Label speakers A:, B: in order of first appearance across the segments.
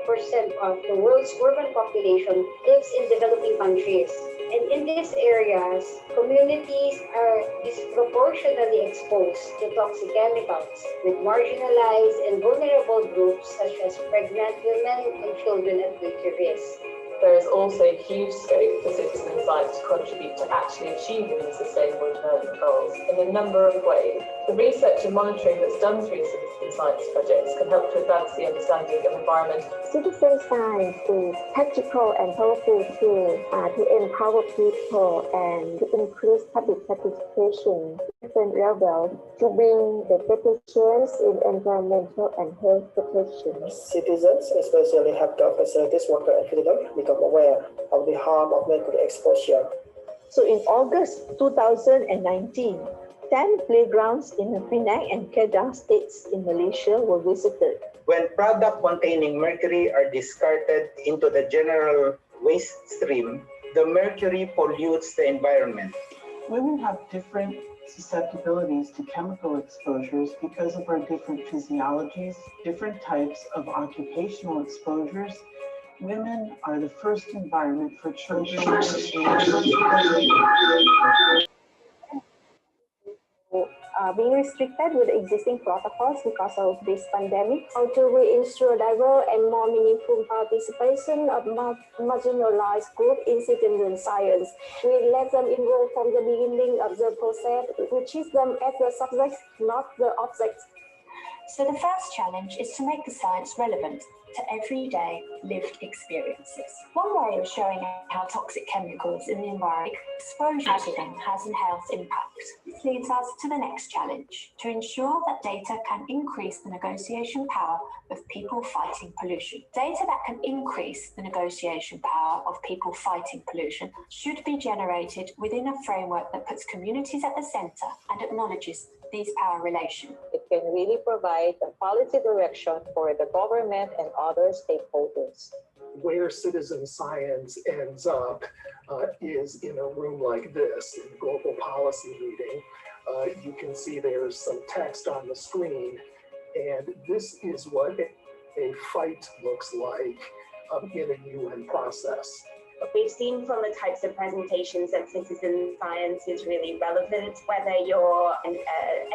A: 40% of the world's urban population lives in developing countries. And in these areas, communities are disproportionately exposed to toxic chemicals, with marginalized and vulnerable groups such as pregnant women and children at greater risk.
B: There is also huge scope for citizen science to contribute to actually achieving the Sustainable Development Goals in a number of ways. The research and monitoring that's done through citizen science projects can help to advance the understanding of environmental.
C: Citizen science is practical and powerful tool to empower people and to increase public participation at different levels to bring the better change in environmental and health protection.
D: Citizens, especially healthcare facilities workers and freedom, become aware of the harm of mercury exposure.
C: So in August 2019, 10 playgrounds in Penang and Kedah states in Malaysia were visited.
E: When products containing mercury are discarded into the general waste stream, the mercury pollutes the environment.
F: Women have different susceptibilities to chemical exposures because of our different physiologies, different types of occupational exposures. Women are the first environment for children
C: being restricted with existing protocols because of this pandemic.
G: How do we ensure diverse and more meaningful participation of marginalized groups in citizen science? We let them enroll from the beginning of the process. We treat them as the subjects, not the objects.
H: So the first challenge is to make the science relevant to everyday lived experiences. One way of showing how toxic chemicals in the environment exposure to them has a health impact. This leads us to the next challenge, to ensure that data can increase the negotiation power of people fighting pollution. Data that can increase the negotiation power of people fighting pollution should be generated within a framework that puts communities at the center and acknowledges these power relations.
I: It can really provide a policy direction for the government and other stakeholders.
J: Where citizen science ends up is in a room like this, in the global policy meeting. You can see there's some text on the screen, and this is what a fight looks like in a UN process.
K: We've seen from the types of presentations that citizen science is really relevant, whether you're an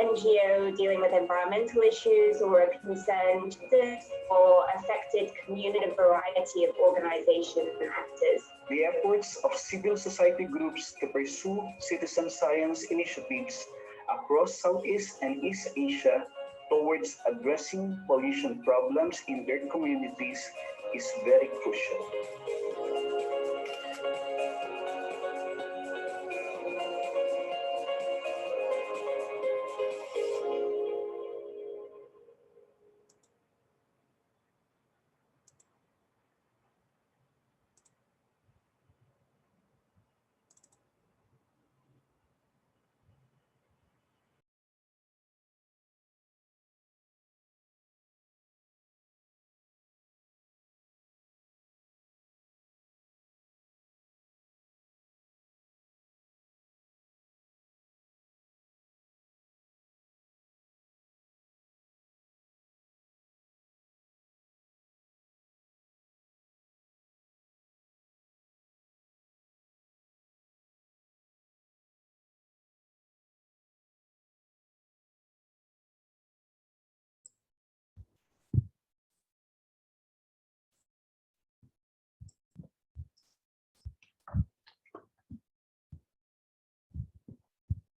K: NGO dealing with environmental issues or a concerned citizen or affected community, a variety of organizations and actors.
E: The efforts of civil society groups to pursue citizen science initiatives across Southeast and East Asia towards addressing pollution problems in their communities is very crucial.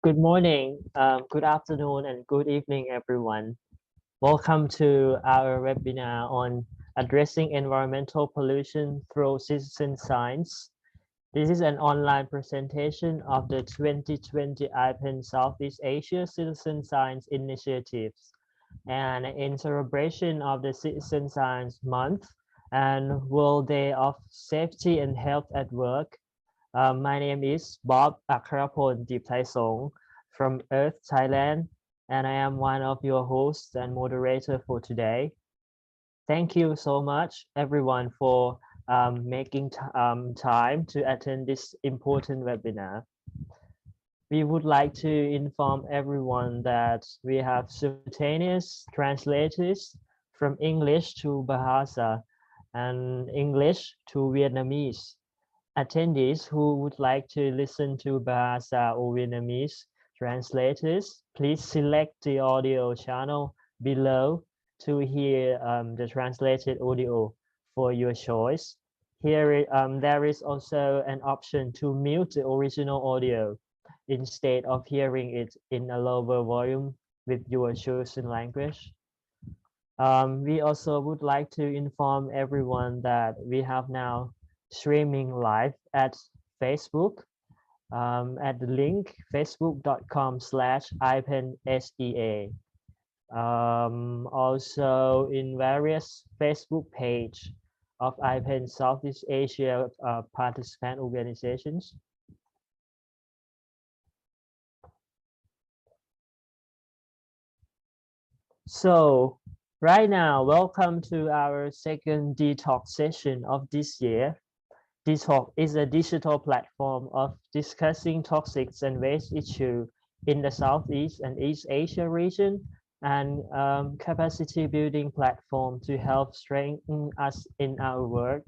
L: Good morning, good afternoon, and good evening, everyone. Welcome to our webinar on addressing environmental pollution through citizen science. This is an online presentation of the 2020 IPEN Southeast Asia Citizen Science Initiatives. And in celebration of the Citizen Science Month and World Day of Safety and Health at Work, my name is Bob Akharapon Diptaisong from Earth, Thailand, and I am one of your hosts and moderator for today. Thank you so much, everyone, for making time to attend this important webinar. We would like to inform everyone that we have simultaneous translators from English to Bahasa and English to Vietnamese. Attendees who would like to listen to Bahasa or Vietnamese translators, please select the audio channel below to hear the translated audio for your choice. Here, there is also an option to mute the original audio instead of hearing it in a lower volume with your chosen language. We also would like to inform everyone that we have now streaming live at Facebook at the link facebook.com/IPEN-SEA. Also in various Facebook page of IPEN Southeast Asia participant organizations. So right now, welcome to our second detox session of this year. Detox is a digital platform of discussing toxics and waste issues in the Southeast and East Asia region, and capacity building platform to help strengthen us in our work.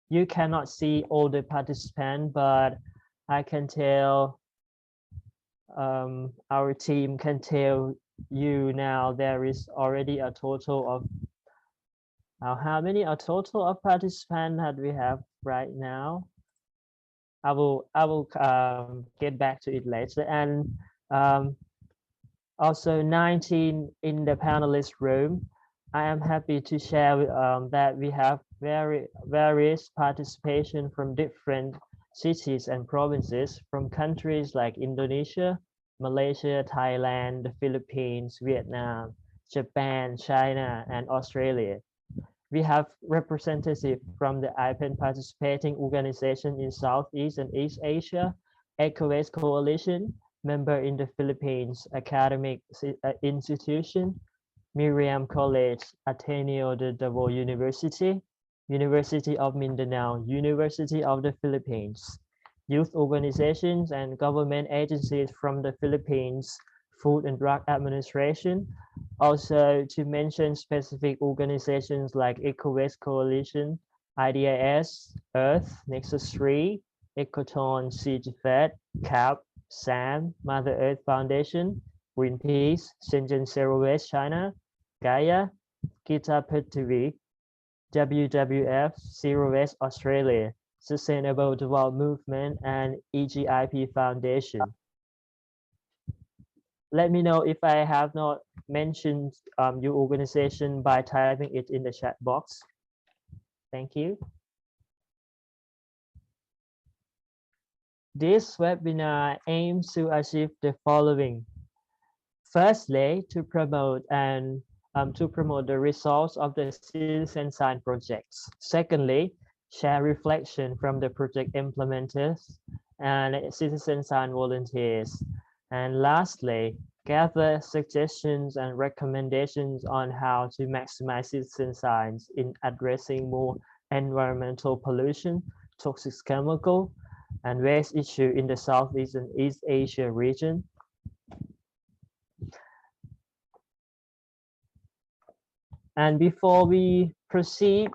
L: You cannot see all the participants, but I can tell our team can tell you now there is already a total of how many a total of participants that we have right now. I will get back to it later. And also 19 in the panelist room. I am happy to share that we have various participation from different cities and provinces from countries like Indonesia, Malaysia, Thailand, the Philippines, Vietnam, Japan, China, and Australia. We have representatives from the IPEN participating organization in Southeast and East Asia, EcoWaste Coalition, member in the Philippines Academic Institution, Miriam College, Ateneo de Davao University, University of Mindanao, University of the Philippines, youth organizations and government agencies from the Philippines, Food and Drug Administration. Also to mention specific organizations like EcoWaste Coalition, IDIS, Earth, Nexus 3, Ecoton, CGFED, CAP, SAM, Mother Earth Foundation, Greenpeace, Shenzhen Zero Waste China, Gaia, Gita Prithvi, WWF, Zero Waste Australia, Sustainable Development Movement, and EGIP Foundation. Let me know if I have not mentioned your organization by typing it in the chat box. Thank you. This webinar aims to achieve the following. Firstly, to promote the results of the citizen science projects. Secondly, share reflection from the project implementers and citizen science volunteers. And lastly, gather suggestions and recommendations on how to maximize citizen science in addressing more environmental pollution, toxic chemical, and waste issue in the Southeast and East Asia region. And before we proceed,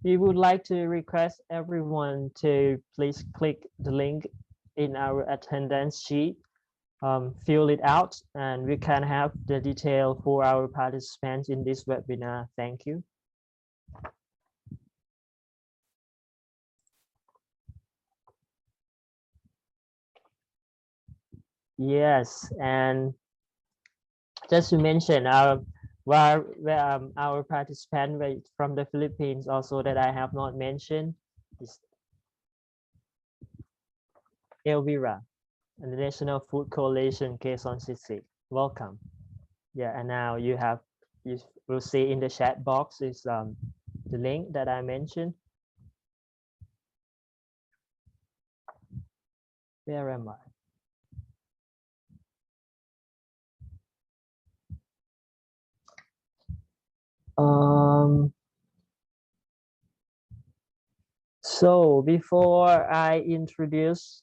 L: we would like to request everyone to please click the link in our attendance sheet, fill it out, and we can have the detail for our participants in this webinar. Thank you. Yes, and just to mention, our participant from the Philippines also that I have not mentioned is Elvira, and the National Food Coalition, Quezon City. Welcome. Yeah, and now you will see in the chat box is the link that I mentioned. Where am I? So before I introduce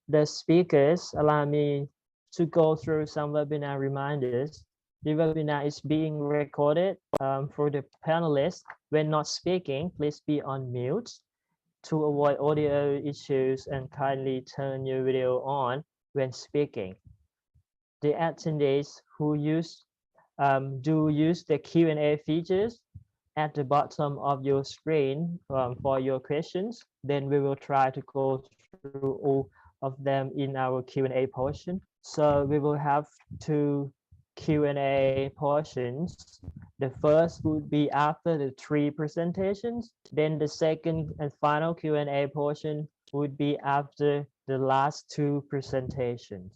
L: the speakers, allow me to go through some webinar reminders. The webinar is being recorded. For the panelists, when not speaking, please be on mute to avoid audio issues, and kindly turn your video on when speaking. The attendees who do use the Q&A features at the bottom of your screen for your questions. Then we will try to go through all of them in our Q&A portion. So we will have two Q&A portions. The first would be after the 3 presentations. Then the second and final Q&A portion would be after the last 2 presentations.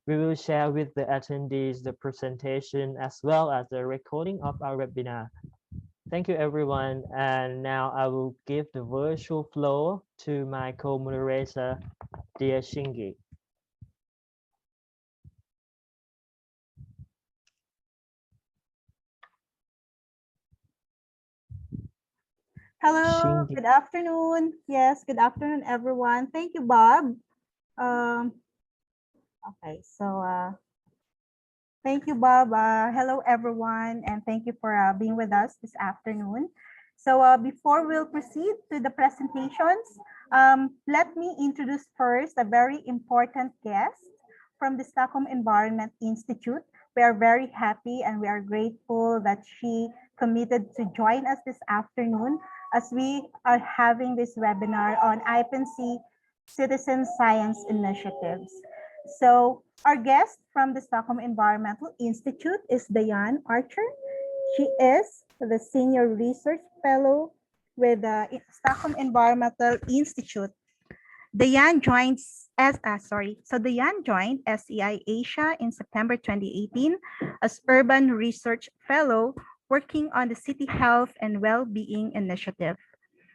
L: We will share with the attendees the presentation as well as the recording of our webinar. Thank you, everyone. And now I will give the virtual floor to my co-moderator, dear Shingi.
M: Hello,
L: Shingi.
M: good afternoon. Yes, good afternoon, everyone. Thank you, Bob. Okay, so thank you, Bob. Hello, everyone, and thank you for being with us this afternoon. So before we'll proceed to the presentations, let me introduce first a very important guest from the Stockholm Environment Institute. We are very happy and we are grateful that she committed to join us this afternoon as we are having this webinar on IPNC Citizen Science Initiatives. So our guest from the Stockholm Environmental Institute is Diane Archer. She is the Senior Research Fellow with the Stockholm Environmental Institute. Diane joined SEI Asia in September 2018 as Urban Research Fellow working on the City Health and Well-Being Initiative.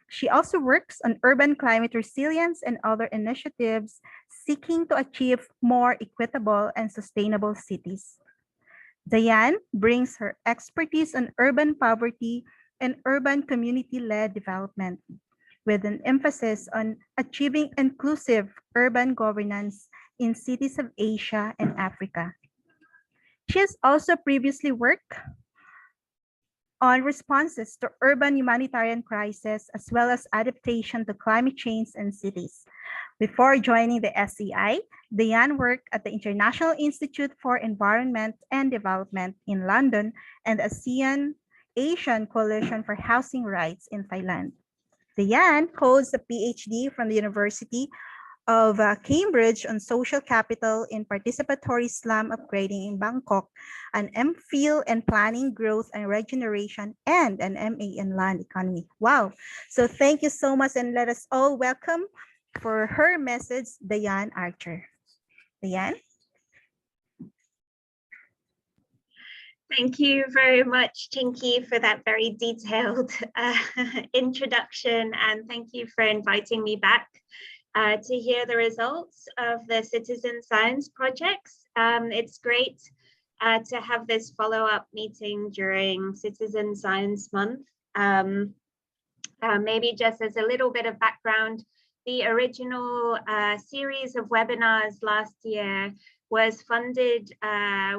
M: She also works on urban climate resilience and other initiatives seeking to achieve more equitable and sustainable cities. Diane brings her expertise on urban poverty and urban community-led development, with an emphasis on achieving inclusive urban governance in cities of Asia and Africa. She has also previously worked on responses to urban humanitarian crisis, as well as adaptation to climate change in cities. Before joining the SEI, Diane worked at the International Institute for Environment and Development in London and ASEAN Asian Coalition for Housing Rights in Thailand. Diane holds a PhD from the University of Cambridge on social capital in participatory slum upgrading in Bangkok, an MPhil in planning, growth and regeneration, and an MA in land economy. Wow. So thank you so much, and let us all welcome for her message, Diane Archer. Diane?
K: Thank you very much, Chinky, for that very detailed introduction, and thank you for inviting me back to hear the results of the Citizen Science projects. It's great to have this follow-up meeting during Citizen Science Month. Maybe just as a little bit of background, the original series of webinars last year was funded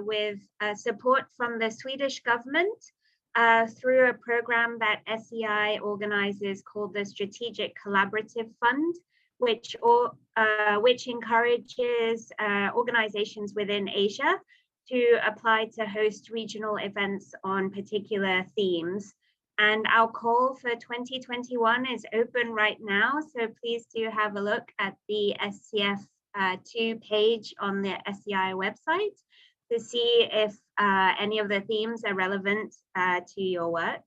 K: with support from the Swedish government through a program that SEI organizes called the Strategic Collaborative Fund, which encourages organizations within Asia to apply to host regional events on particular themes. And our call for 2021 is open right now, so please do have a look at the SCF2 page on the SEI website to see if any of the themes are relevant to your work.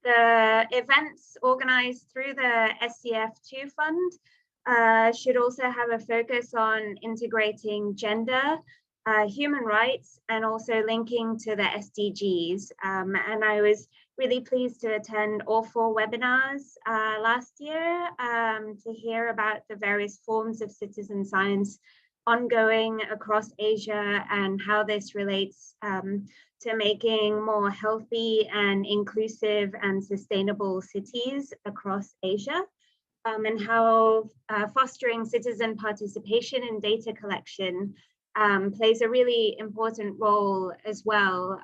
K: The events organized through the SCF2 fund should also have a focus on integrating gender, human rights, and also linking to the SDGs. And I was really pleased to attend all 4 webinars last year to hear about the various forms of citizen science ongoing across Asia and how this relates to making more healthy and inclusive and sustainable cities across Asia, and how fostering citizen participation in data collection plays a really important role as well.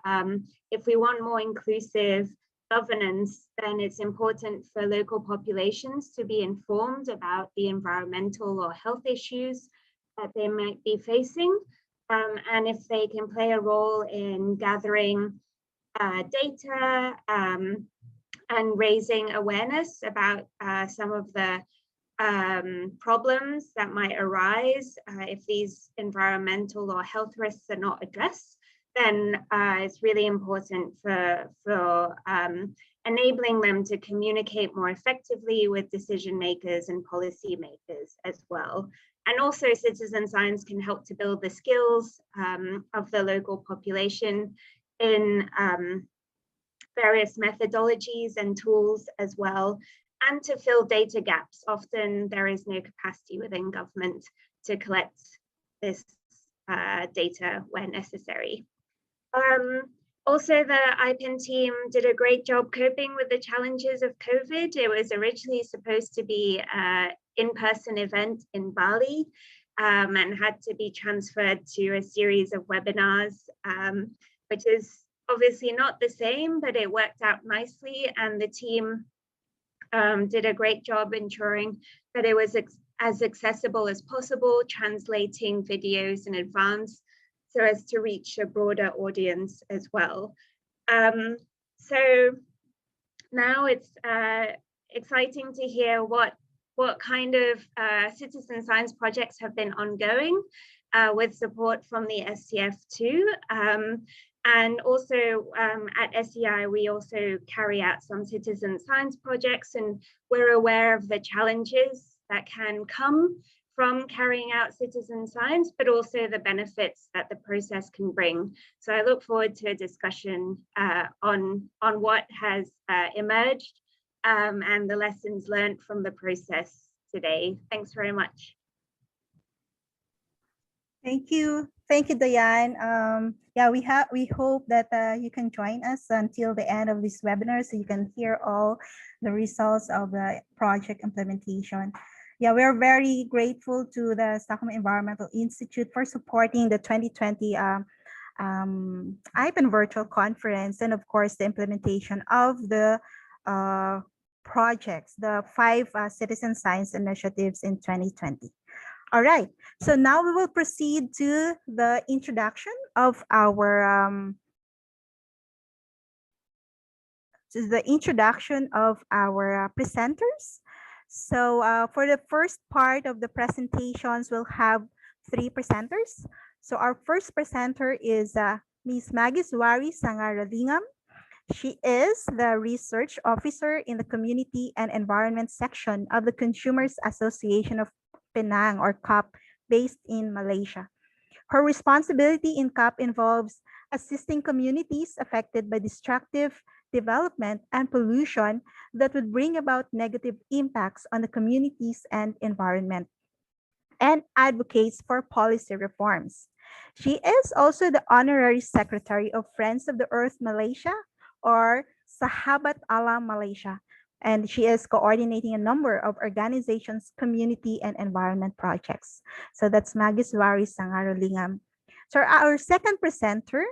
K: If we want more inclusive governance, then it's important for local populations to be informed about the environmental or health issues that they might be facing. And if they can play a role in gathering data and raising awareness about some of the problems that might arise if these environmental or health risks are not addressed, then it's really important for enabling them to communicate more effectively with decision makers and policy makers as well. And also citizen science can help to build the skills of the local population in various methodologies and tools as well, and to fill data gaps. Often there is no capacity within government to collect this data where necessary. Also, the IPEN team did a great job coping with the challenges of COVID. It was originally supposed to be an in-person event in Bali and had to be transferred to a series of webinars, which is obviously not the same, but it worked out nicely, and the team did a great job ensuring that it was as accessible as possible, translating videos in advance so as to reach a broader audience as well. So now it's exciting to hear what kind of citizen science projects have been ongoing with support from the SCF2. And also at SEI, we also carry out some citizen science projects, and we're aware of the challenges that can come from carrying out citizen science, but also the benefits that the process can bring. So I look forward to a discussion on what has emerged and the lessons learned from the process today. Thanks very much.
M: Thank you, Diane. Yeah, we hope that you can join us until the end of this webinar so you can hear all the results of the project implementation. Yeah, we are very grateful to the Stockholm Environmental Institute for supporting the 2020 IPEN virtual conference, and of course the implementation of the projects, the 5 citizen science initiatives in 2020. All right, so now we will proceed to the introduction of our presenters. So for the first part of the presentations, we'll have 3 presenters. So our first presenter is Ms. Magiswari Sangaralingam. She is the research officer in the Community and Environment section of the Consumers Association of Penang, or CAP, based in Malaysia. Her responsibility in CAP involves assisting communities affected by destructive development and pollution that would bring about negative impacts on the communities and environment, and advocates for policy reforms. She is also the honorary secretary of Friends of the Earth Malaysia, or Sahabat Alam Malaysia, and she is coordinating a number of organizations, community and environment projects. So that's Magiswari Sangaralingam. So our second presenter,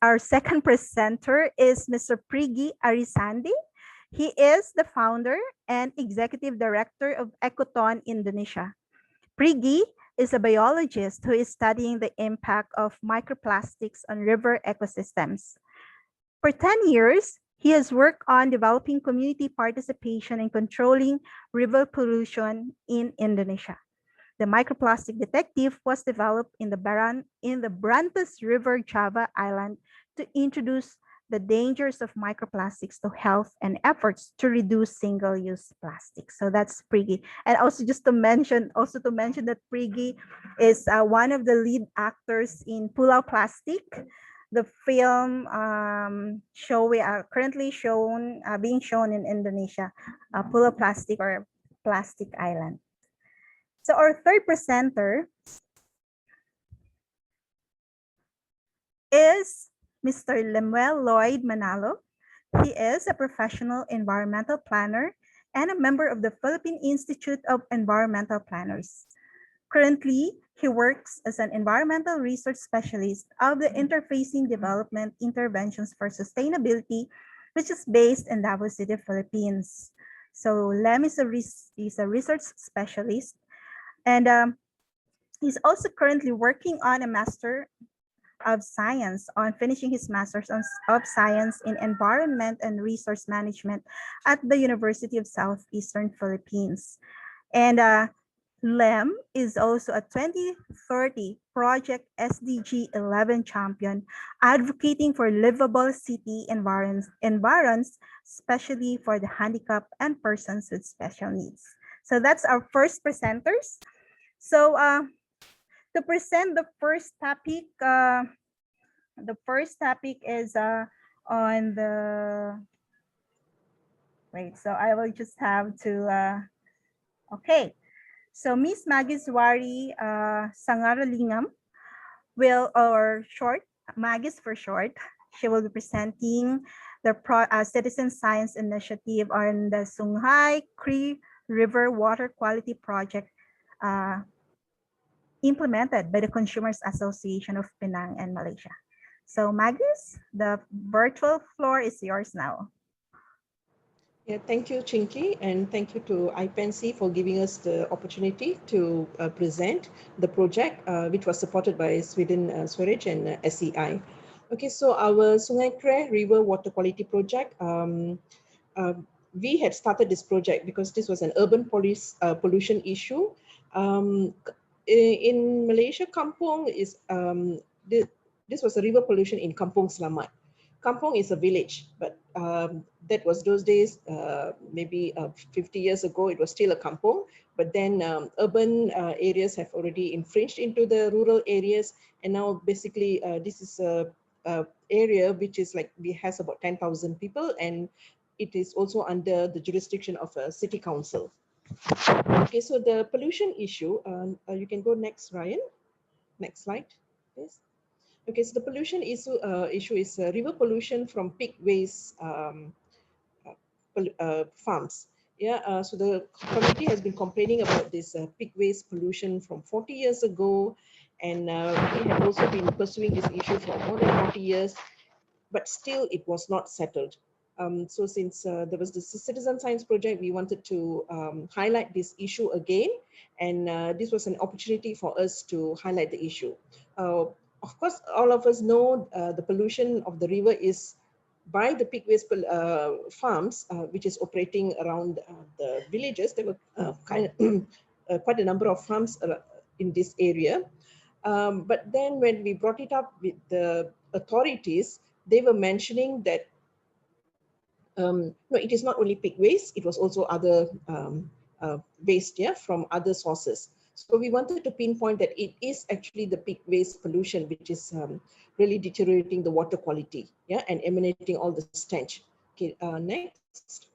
M: our second presenter is Mr. Prigi Arisandi. He is the founder and executive director of Ekoton Indonesia. Prigi is a biologist who is studying the impact of microplastics on river ecosystems. For 10 years, he has worked on developing community participation in controlling river pollution in Indonesia. The microplastic detective was developed in the Brantas River, Java Island, to introduce the dangers of microplastics to health and efforts to reduce single-use plastics. So that's Prigi. And also just to mention that Prigi is one of the lead actors in Pulau Plastik, the film currently being shown in Indonesia, Pulau Plastik, or Plastic Island. So our third presenter is Mr. Lemuel Lloyd Manalo. He is a professional environmental planner and a member of the Philippine Institute of Environmental Planners. Currently, he works as an environmental research specialist of the Interfacing Development Interventions for Sustainability, which is based in Davao City, Philippines. So Lem is a research specialist, and he's also currently working on a Master of Science on finishing his Master's of Science in Environment and Resource Management at the University of Southeastern Philippines. And Lem is also a 2030 Project SDG 11 champion, advocating for livable city environs, especially for the handicapped and persons with special needs. So that's our first presenters. So to present the first topic is on the, wait, so I will just have to, okay. So Ms. Magiswari Sangaralingam will, or short, Magis for short, she will be presenting the Citizen Science Initiative on the Sungai Kri River Water Quality Project implemented by the Consumers Association of Penang and Malaysia. So Magis, the virtual floor is yours now.
N: Yeah, thank you, Chinky, and thank you to IPENSI for giving us the opportunity to present the project, which was supported by Sweden Sverige and SEI. Okay, so our Sungai Kre River Water Quality Project, we had started this project because this was an urban pollution issue. In Malaysia, Kampong is, this was a river pollution in Kampong Selamat. Kampong is a village, but that was those days, maybe 50 years ago, it was still a kampong. But then urban areas have already infringed into the rural areas. And now basically this is a area which is like, has about 10,000 people, and it is also under the jurisdiction of a city council. Okay, so the pollution issue, you can go next, Ryan. Next slide, please. Okay, so the pollution issue is river pollution from pig waste farms. Yeah, so the community has been complaining about this pig waste pollution from 40 years ago, and we have also been pursuing this issue for more than 40 years, but still it was not settled. So since there was the Citizen Science Project, we wanted to highlight this issue again, and this was an opportunity for us to highlight the issue. Of course, all of us know the pollution of the river is by the pig waste farms, which is operating around the villages. There were quite a number of farms in this area. But then when we brought it up with the authorities, they were mentioning that no, it is not only pig waste, it was also other waste, yeah, from other sources. So we wanted to pinpoint that it is actually the pig waste pollution, which is really deteriorating the water quality, yeah, and emanating all the stench. Okay, next.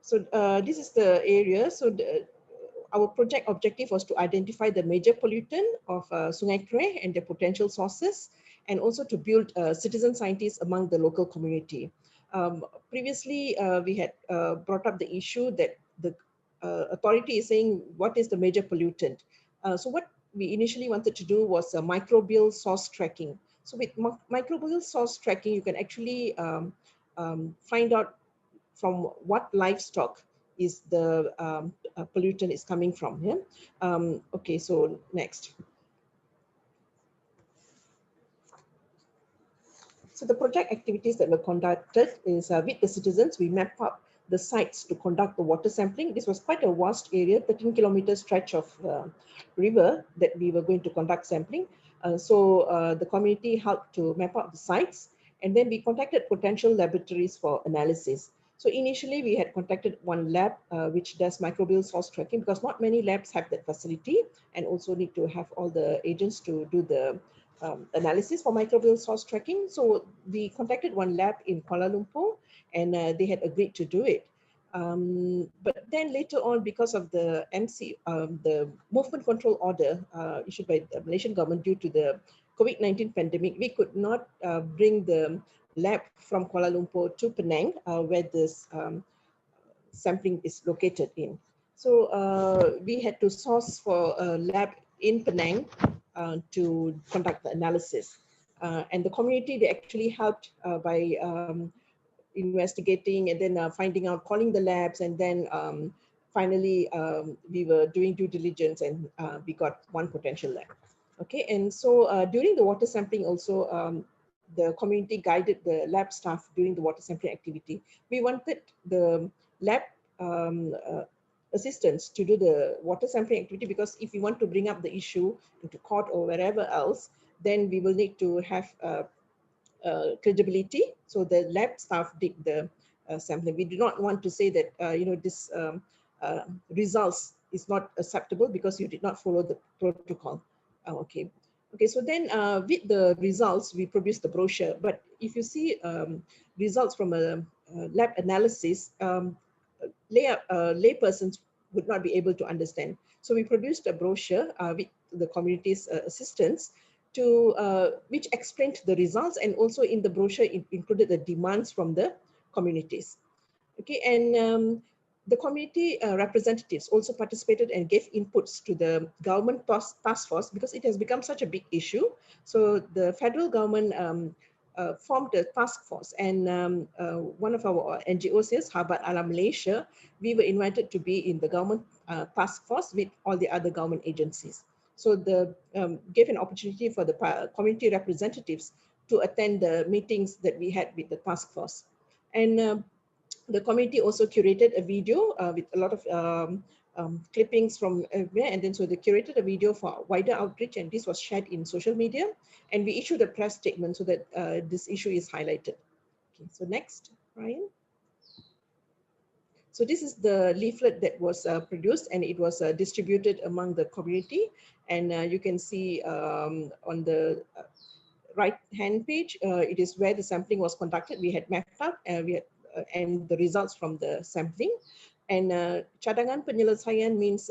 N: So this is the area. So our project objective was to identify the major pollutant of Sungai Kre and their potential sources, and also to build citizen scientists among the local community. Previously, we had brought up the issue that the authority is saying, what is the major pollutant? So what we initially wanted to do was microbial source tracking. So with microbial source tracking, you can actually find out from what livestock is the pollutant is coming from. Yeah? Okay, so next. So the project activities that were conducted is with the citizens, we map up the sites to conduct the water sampling. This was quite a vast area, 13-kilometer stretch of river that we were going to conduct sampling. So the community helped to map out the sites, and then we contacted potential laboratories for analysis. So initially we had contacted one lab which does microbial source tracking, because not many labs have that facility, and also need to have all the agents to do the analysis for microbial source tracking. So we contacted one lab in Kuala Lumpur, and they had agreed to do it. But then later on, because of the the movement control order issued by the Malaysian government due to the COVID-19 pandemic, we could not bring the lab from Kuala Lumpur to Penang, where this sampling is located in. So we had to source for a lab in Penang to conduct the analysis. And the community, they actually helped by investigating and then finding out, calling the labs, and then finally we were doing due diligence, and we got one potential lab. Okay, and so during the water sampling also, the community guided the lab staff during the water sampling activity. We wanted the lab assistants to do the water sampling activity, because if we want to bring up the issue into court or wherever else, then we will need to have credibility. So the lab staff did the sampling. We do not want to say that this results is not acceptable because you did not follow the protocol. Okay. So then with the results, we produced the brochure. But if you see results from a lab analysis, lay persons would not be able to understand. So we produced a brochure with the community's assistance which explained the results, and also in the brochure it included the demands from the communities. Okay, and the community representatives also participated and gave inputs to the government task force, because it has become such a big issue. So the federal government formed a task force, and one of our NGOs is Sahabat Alam Malaysia. We were invited to be in the government task force with all the other government agencies. So the gave an opportunity for the community representatives to attend the meetings that we had with the task force. And the committee also curated a video with a lot of clippings from everywhere, and then so they curated a video for wider outreach, and this was shared in social media, and we issued a press statement so that this issue is highlighted. Okay, so next, Ryan. So this is the leaflet that was produced, and it was distributed among the community, and you can see on the right hand page, it is where the sampling was conducted. We had mapped out and the results from the sampling. And cadangan penyelesaian means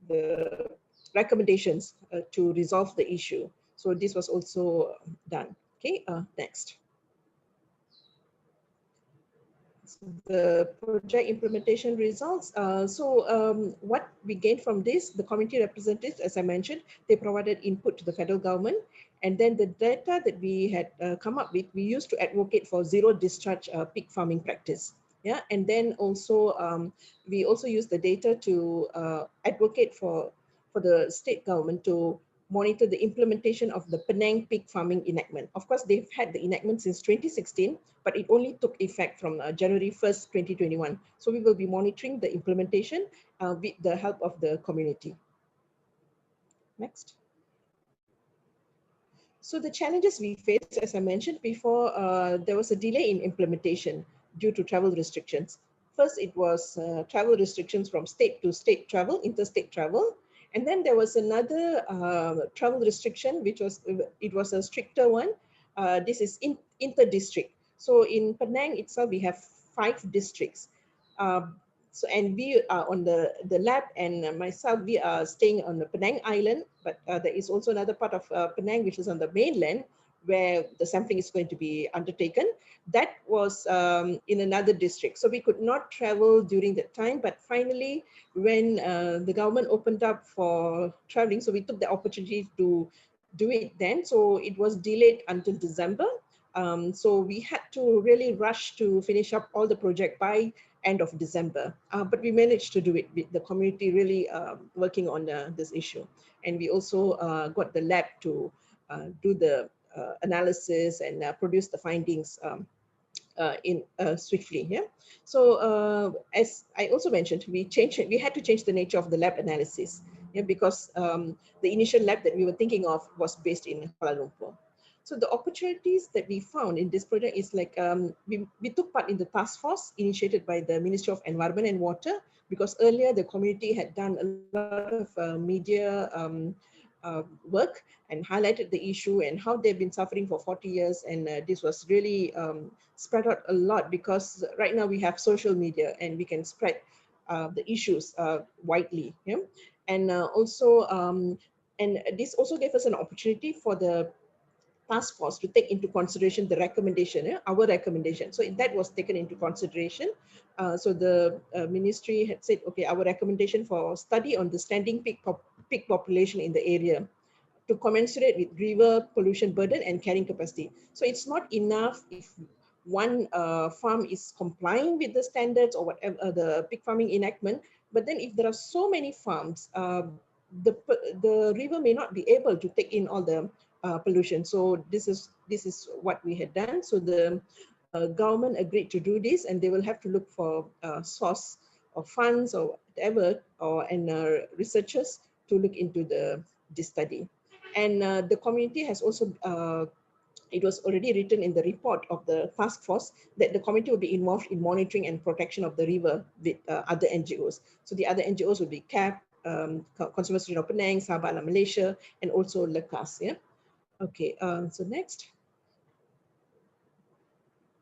N: the recommendations to resolve the issue. So this was also done. Okay, next. The project implementation results. What we gained from this, the community representatives, as I mentioned, they provided input to the federal government. And then the data that we had come up with, we used to advocate for zero discharge pig farming practice. Yeah, and then also we also used the data to advocate for the state government to monitor the implementation of the Penang pig farming enactment. Of course, they've had the enactment since 2016, but it only took effect from January 1st, 2021. So we will be monitoring the implementation with the help of the community. Next. So the challenges we faced, as I mentioned before, there was a delay in implementation due to travel restrictions. First, it was travel restrictions from state to state travel, interstate travel. And then there was another travel restriction, which was, it was a stricter one. This is inter-district. So in Penang itself, we have 5 districts. And we are on the lab, and myself, we are staying on the Penang Island, but there is also another part of Penang, which is on the mainland, where the sampling is going to be undertaken. That was in another district. So we could not travel during that time, but finally, when the government opened up for traveling, so we took the opportunity to do it then. So it was delayed until December. So we had to really rush to finish up all the project by end of December. But we managed to do it with the community really working on this issue. And we also got the lab to do the analysis and produce the findings swiftly. Yeah. So as I also mentioned, we had to change the nature of the lab analysis, yeah, because the initial lab that we were thinking of was based in Kuala Lumpur. So the opportunities that we found in this project is like we took part in the task force initiated by the Ministry of Environment and Water, because earlier the community had done a lot of media work and highlighted the issue and how they've been suffering for 40 years. And this was really spread out a lot, because right now we have social media and we can spread the issues widely. Yeah? And also, and this also gave us an opportunity for the task force to take into consideration the recommendation, our recommendation. So that was taken into consideration. So the ministry had said, okay, our recommendation for study on the standing peak population in the area to commensurate with river pollution burden and carrying capacity. So it's not enough if one farm is complying with the standards or whatever the pig farming enactment, but then if there are so many farms, the river may not be able to take in all the pollution. So this is what we had done. So the government agreed to do this, and they will have to look for source of funds or whatever, and researchers to look into this study. And the community has also, it was already written in the report of the task force that the committee will be involved in monitoring and protection of the river with other NGOs. So the other NGOs will be CAP, Consumer Association of Penang, Sabah Alam Malaysia, and also LECAS. Yeah. Okay. So next.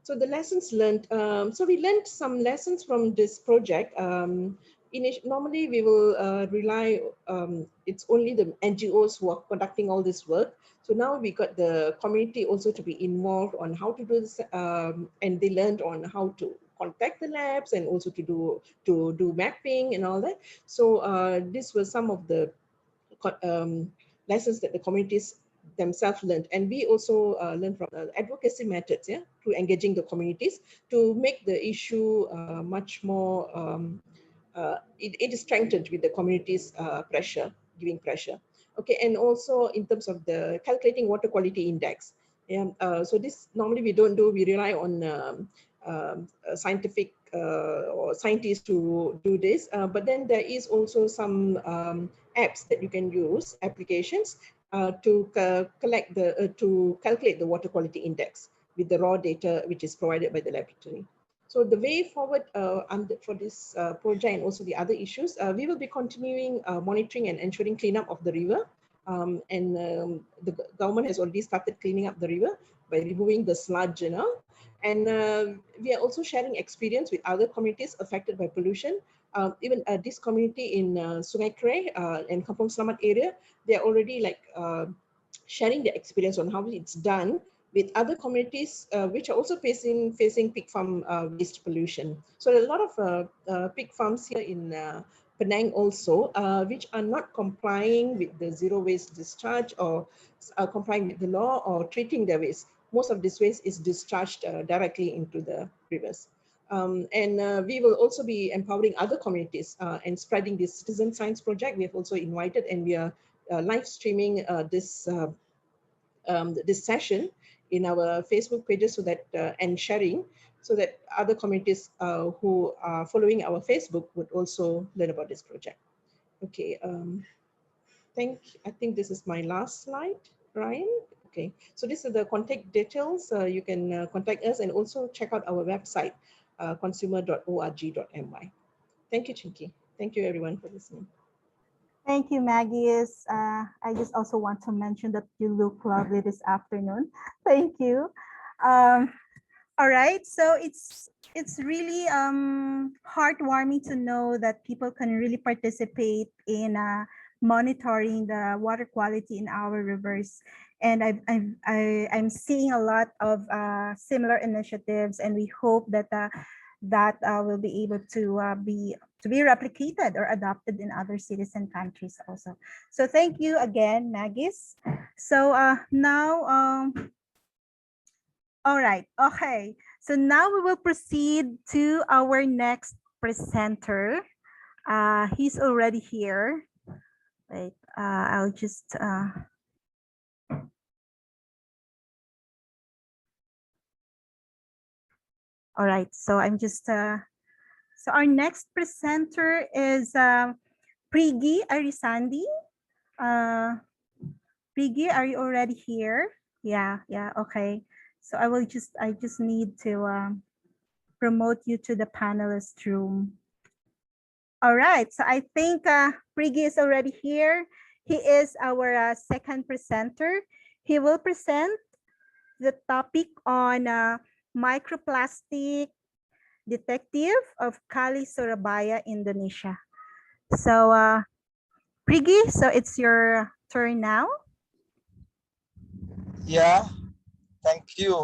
N: So the lessons learned. So we learned some lessons from this project. Normally we will rely, it's only the NGOs who are conducting all this work. So now we got the community also to be involved on how to do this, and they learned on how to contact the labs and also to do mapping and all that. So this was some of the lessons that the communities themselves learned, and we also learned from advocacy methods, yeah, through engaging the communities to make the issue much more. It is strengthened with the community's pressure, giving pressure. Okay, and also in terms of the calculating water quality index. Yeah, so this normally we don't do. We rely on scientific or scientists to do this. But then there is also some apps that you can use, applications to collect to calculate the water quality index with the raw data which is provided by the laboratory. So the way forward for this project and also the other issues, we will be continuing monitoring and ensuring cleanup of the river. The government has already started cleaning up the river by removing the sludge, you know. And we are also sharing experience with other communities affected by pollution. Even this community in Sungai Krai and Kampung Selamat area, they are already like sharing their experience on how it's done with other communities which are also facing pig farm waste pollution. So a lot of pig farms here in Penang also, which are not complying with the zero waste discharge or complying with the law or treating their waste. Most of this waste is discharged directly into the rivers. We will also be empowering other communities and spreading this citizen science project. We have also invited, and we are live streaming this session in our Facebook pages, so that and sharing, so that other communities who are following our Facebook would also learn about this project. Okay, I think this is my last slide, Ryan. Okay, so these are the contact details. You can contact us and also check out our website, consumer.org.my. Thank you, Chinky. Thank you, everyone, for listening.
M: Thank you, Maggie. I just also want to mention that you look lovely this afternoon. Thank you. All right, so it's really heartwarming to know that people can really participate in monitoring the water quality in our rivers. And I'm seeing a lot of similar initiatives, and we hope that that will be able to be replicated or adopted in other citizen countries also. So thank you again, Magis. So now, all right, okay. So now we will proceed to our next presenter. He's already here. Wait, I'll just. All right, so I'm just. So our next presenter is Prigi Arisandi. Prigi, are you already here? Yeah, okay. So I just need to promote you to the panelist room. All right, so I think Prigi is already here. He is our second presenter. He will present the topic on microplastic detective of Kali, Surabaya, Indonesia. So Prigi, so it's your turn now.
O: Yeah, Thank you.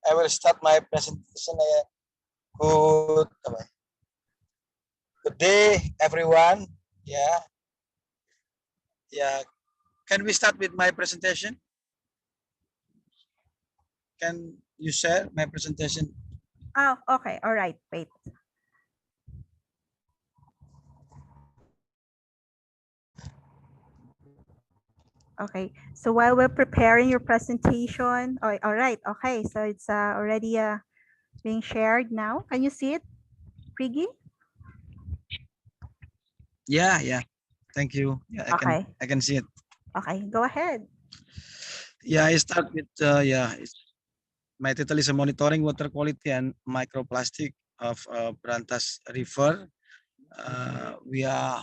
O: I will start my presentation. Good day, everyone. Yeah. Can we start with my presentation? Can you share my presentation?
M: Oh, okay. All right. Wait. Okay, so while we're preparing your presentation, all right, okay, so it's already being shared now. Can you see it, Priggy?
O: Yeah. Thank you. Yeah, I can see it.
M: Okay, go ahead.
O: Yeah, I start with my title is monitoring water quality and microplastic of Brantas River. We are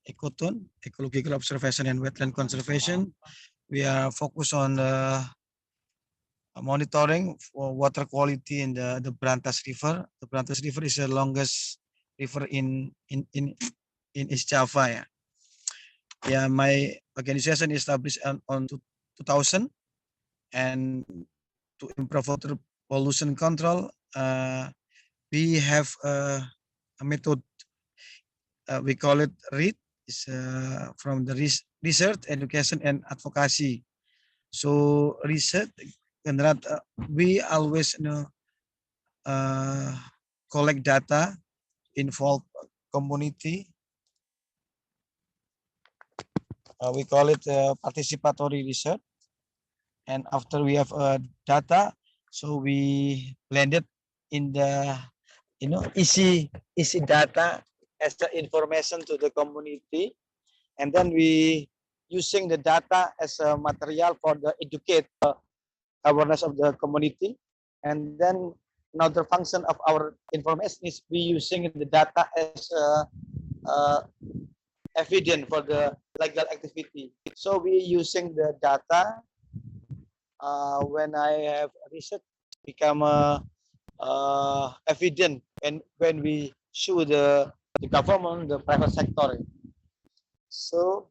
O: Ecotone, Ecological Observation and Wetland Conservation. We are focused on monitoring for water quality in the Brantas River. The Brantas River is the longest river in East Java. Yeah, my organization is established on 2000, and to improve water pollution control, we have a method. We call it READ. It's from the research, education, and advocacy. So research, and we always collect data, involve community. We call it participatory research. And after we have data, so we blend it in the easy data as the information to the community, and then we using the data as a material for the educate awareness of the community. And then another function of our information is we using the data as evidence for the legal activity. So we using the data when I have research become evident, and when we show the government, the private sector. So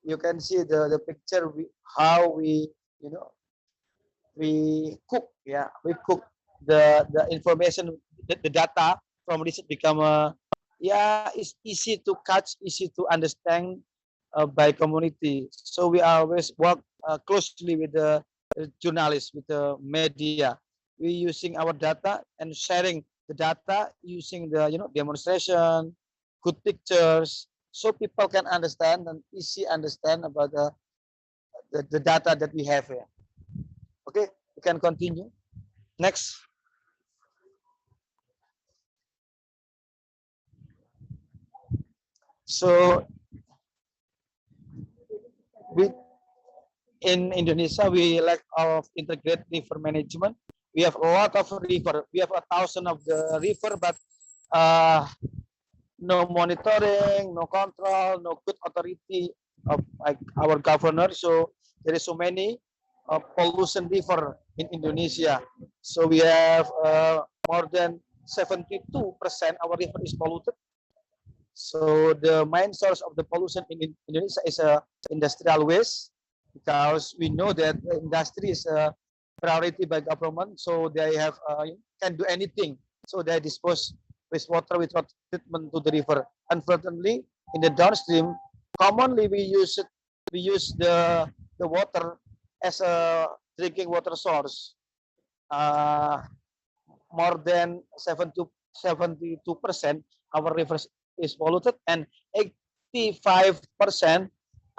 O: you can see the picture, how we we cook. Yeah, we cook the information, the data from research become it's easy to catch, easy to understand by community. So we always work closely with the journalists, with the media. We using our data and sharing the data using the demonstration, good pictures, so people can understand and easy understand about the data that we have here. Okay, we can continue. Next. So in Indonesia, we lack of integrated river management. We have a lot of river. We have 1,000 of the river, but no monitoring, no control, no good authority of like our governor. So there is so many pollution river in Indonesia. So we have more than 72% our river is polluted. So the main source of the pollution in Indonesia is industrial waste, because we know that the industry is a priority by government. So they have can do anything. So they dispose wastewater without treatment to the river. Unfortunately, in the downstream, commonly we use the water as a drinking water source. More than 72% our rivers is polluted, and 85%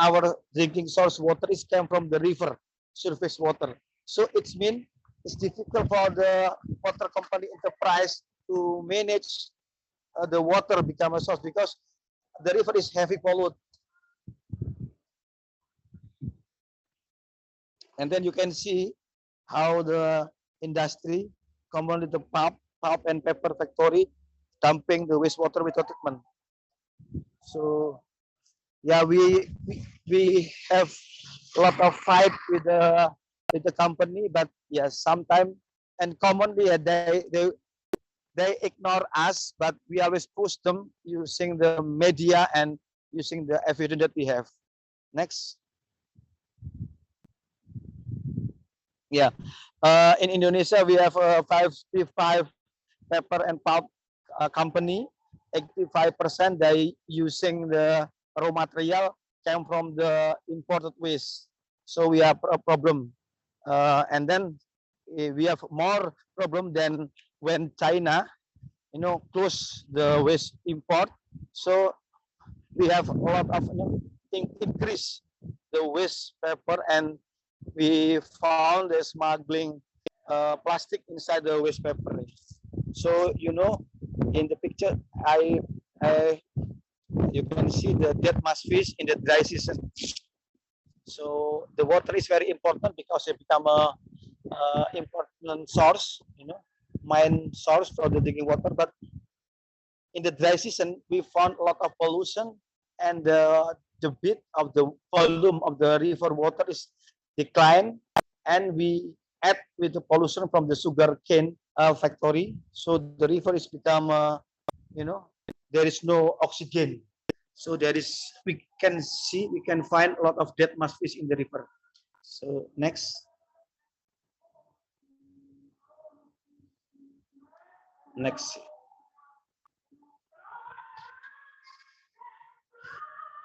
O: our drinking source water is came from the river, surface water. So it's mean it's difficult for the water company enterprise to manage the water become a source, because the river is heavy polluted. And then you can see how the industry, commonly the pulp and paper factory, dumping the wastewater without treatment. So yeah, we have a lot of fight with the company, but yeah, sometimes and commonly they ignore us, but we always push them using the media and using the evidence that we have. Next. Yeah, in Indonesia we have 55 paper and pulp company. 85% they using the raw material came from the imported waste. So we have a problem, and then we have more problem than when China, close the waste import. So we have a lot of increase the waste paper, and we found the smuggling plastic inside the waste paper. So in the picture, you can see the dead mass fish in the dry season. So the water is very important because it become a important source, main source for the drinking water. But in the dry season, we found a lot of pollution, and the bit of the volume of the river water is declined, and we add with the pollution from the sugar cane factory. So the river is become, there is no oxygen. So we can find a lot of dead mass fish in the river. So next.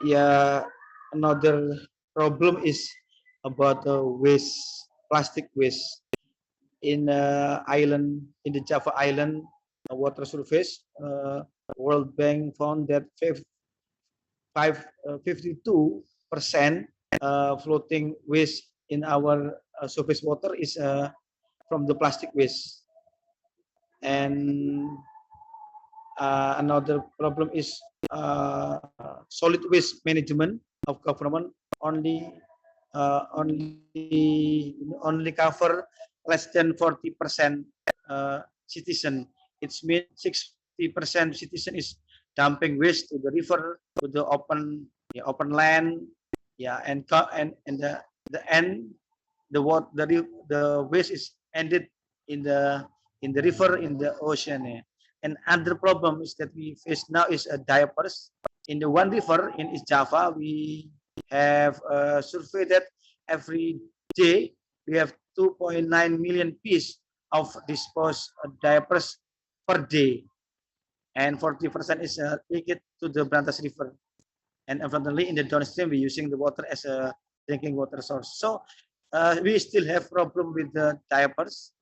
O: Yeah, another problem is about waste, plastic waste in in the Java Island water surface. World Bank found that 52% floating waste in our surface water is from the plastic waste. And another problem is solid waste management of government only cover less than 40% citizen. It means 60% citizen is dumping waste to the river, to the open land. Yeah, and the end, the waste is ended in the river, in the ocean. And other problem is that we face now is diapers. In the one river in East Java, we have surveyed that every day we have 2.9 million pieces of disposed diapers per day, and 40% is linked to the Brantas River. And unfortunately, in the downstream, we're using the water as a drinking water source. So we still have problem with the diapers.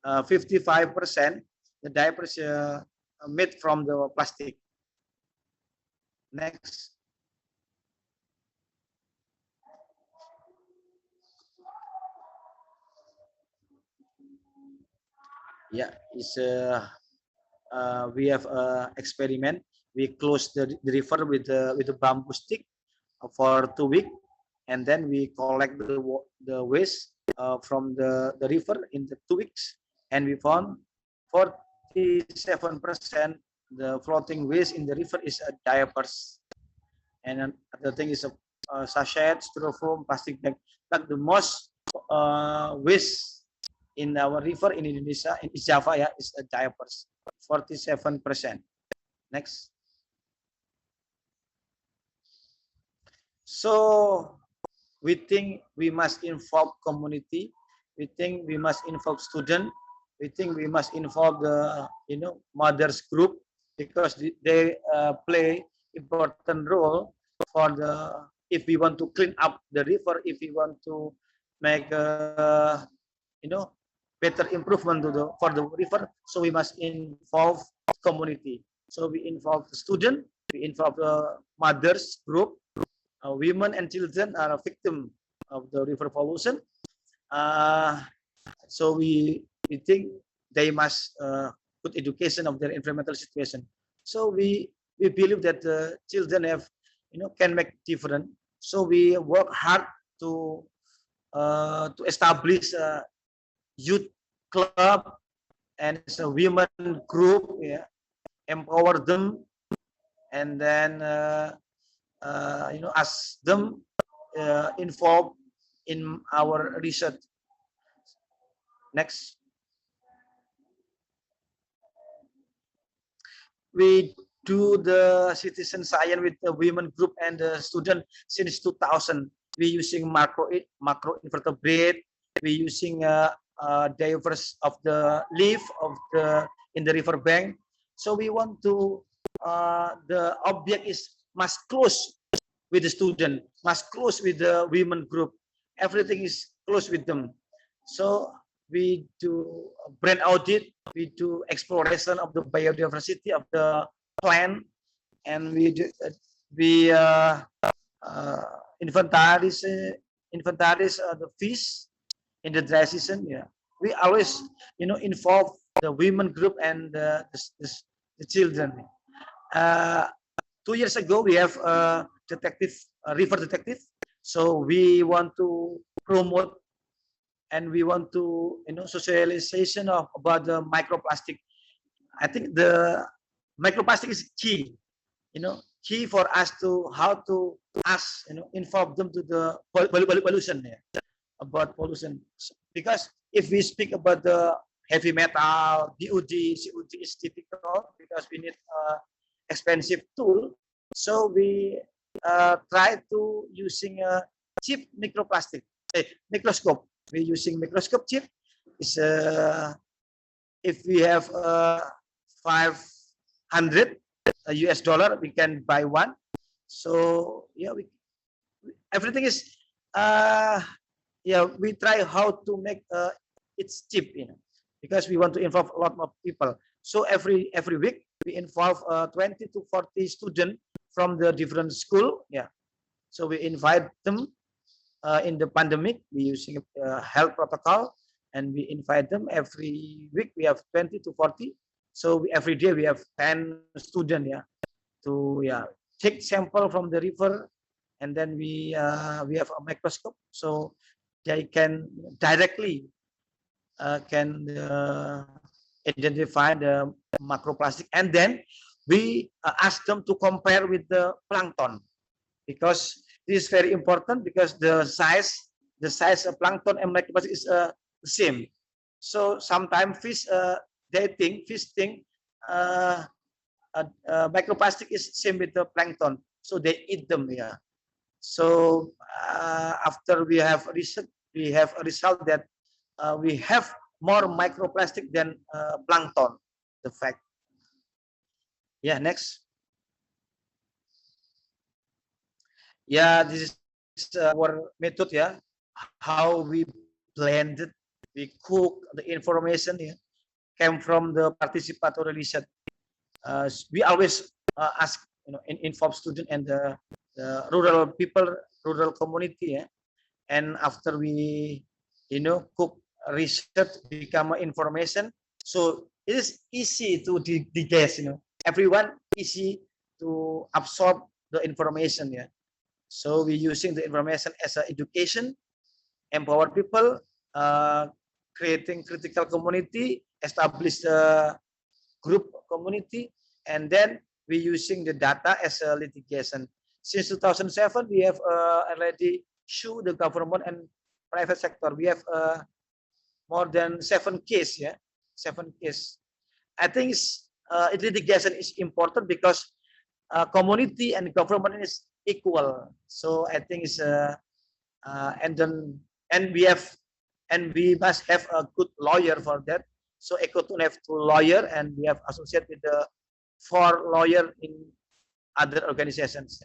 O: 55%, the diapers made from the plastic. Next. Yeah, we have experiment. We close the river with the bamboo stick for 2 weeks, and then we collect the waste from the river in the 2 weeks, and we found 47% the floating waste in the river is diapers, and the thing is sachet, styrofoam, plastic bag. But the most waste in our river in Indonesia, in East Java, is diapers, 47%. Next. So we think we must involve community. We think we must involve students. We think we must involve the mothers group, because they play important role for if we want to clean up the river, if we want to make better improvement for the river. So we must involve community. So we involve the student, we involve the mothers group. Women and children are a victim of the river pollution. So we think they must put education of their environmental situation. So we believe that the children can make difference. So we work hard to establish a youth club and a women group, empower them, and then ask them involved in our research. Next. We do the citizen science with the women group and the student since 2000. We using macro invertebrate, we're using diverse of the leaf of the in the river bank. So we want to the object is must close with the student, must close with the women group. Everything is close with them. So we do brand audit, we do exploration of the biodiversity of the plant, and we do, inventaries the fish in the dry season. Yeah, we always involve the women group and the children. 2 years ago we have a detective, a river detective. So we want to promote and we want to socialization of about the microplastic. I think the microplastic is key, key for us to how to inform them to the pollution, yeah, about pollution. Because if we speak about the heavy metal, DOD, COD is difficult because we need expensive tool. So we try to using a cheap microplastic, microscope. We're using microscope chip. Is if we have 500 US dollar, we can buy one. So yeah, everything is yeah, we try how to make it's cheap, because we want to involve a lot more people. So every week we involve 20 to 40 students from the different school. Yeah, so we invite them. In the pandemic, we using health protocol, and we invite them every week. We have 20 to 40. So every day we have 10 students, yeah, to take sample from the river, and then we have a microscope, so they can directly can identify the macroplastic, and then we ask them to compare with the plankton, because this is very important, because the size of plankton and microplastic is the same. So sometimes fish think microplastic is same with the plankton, so they eat them. Yeah. So after we have research, we have a result that we have more microplastic than plankton. The fact. Yeah. Next. Yeah, this is our method. Yeah, how we blended, we cook the information. Yeah, came from the participatory research. We always ask, inform student and the rural people, rural community. Yeah, and after we, cook research, become information. So it is easy to digest. Everyone easy to absorb the information. Yeah. So we're using the information as an education, empower people, creating critical community, establish a group community, and then we're using the data as a litigation. Since 2007, we have already sued the government and private sector. We have more than 7 cases. Yeah, 7 cases. I think litigation is important because community and government is equal. So I think it's and we must have a good lawyer for that. So Ecotone have 2 lawyers, and we have associated with the 4 lawyers in other organizations.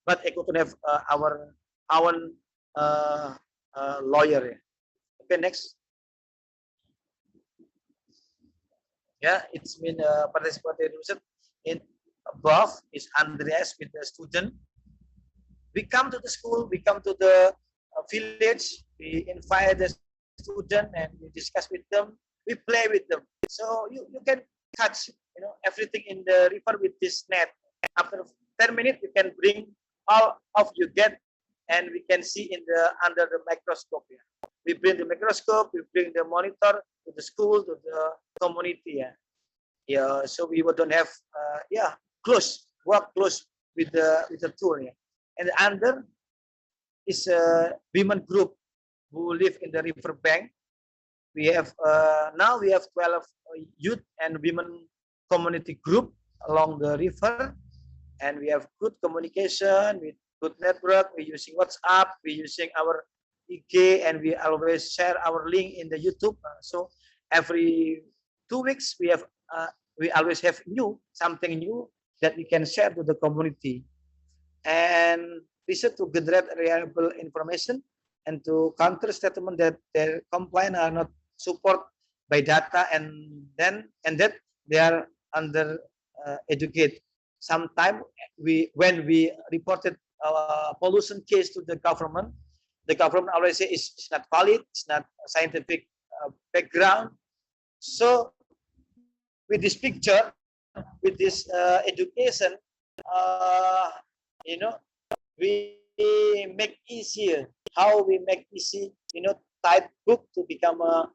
O: But Ecotone have our own lawyer. Okay, next. Yeah, it's been participatory research. In above is Andreas with the student. We come to the school, we come to the village, we invite the student and we discuss with them, we play with them. So you can catch everything in the river with this net. After 10 minutes, you can bring all of you get, and we can see in the under the microscope. Yeah. We bring the microscope, we bring the monitor to the school, to the community. Yeah. Yeah. So we don't have work close with the tour. Yeah. And under is a women group who live in the river bank. We have now we have 12 youth and women community group along the river, and we have good communication with good network. We're using WhatsApp. We're using our IG, and we always share our link in the YouTube. So every 2 weeks we always have something new that we can share to the community, and listen to generate reliable information and to counter statement that their complaint are not support by data, and that they are under educate. Sometimes when we reported pollution case to the government always say it's not valid, it's not scientific background. So with this picture, with this education, we make easier how we make easy, type book to become a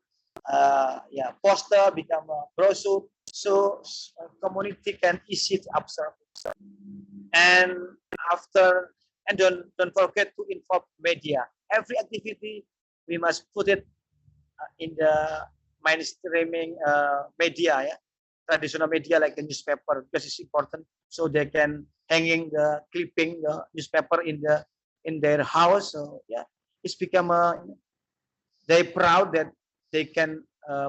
O: poster, become a brochure, so community can easy to observe. And don't forget to inform media. Every activity we must put it in the mainstreaming media, traditional media like a newspaper, because it's important, so they can clipping the newspaper in their house. So it's become they proud that they can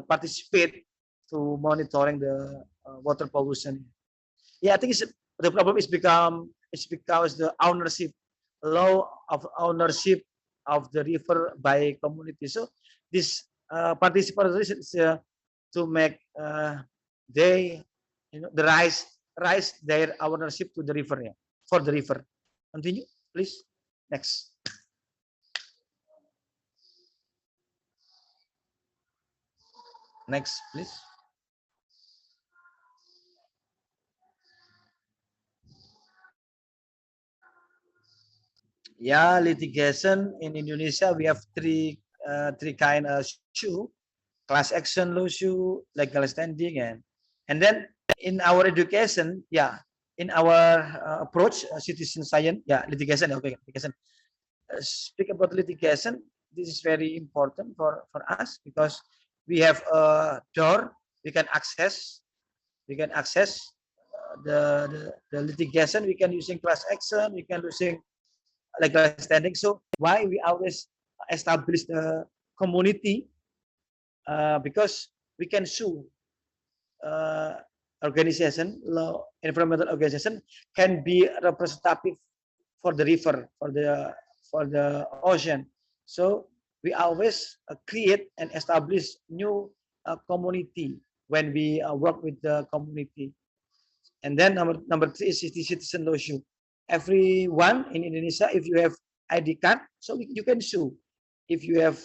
O: participate to monitoring the water pollution. I think the problem is because the law of ownership of the river by community. So this participation is to make they the rise their ownership to the river, for the river. Continue, please. Next. Next, please. Litigation in Indonesia, we have three kind of issue: class action lawsuit, legal standing, and then in our education, in our approach, citizen science, litigation. Okay, litigation. Speak about litigation. This is very important for us because we have a door we can access. The litigation. We can using class action. We can using legal standing. So why we always establish the community? Because we can sue organization, law environmental organization can be representative for the river, for the ocean. So we always create and establish new community when we work with the community. And then number 3 is citizen lawsuit. Everyone in Indonesia, if you have ID card, so you can sue. If you have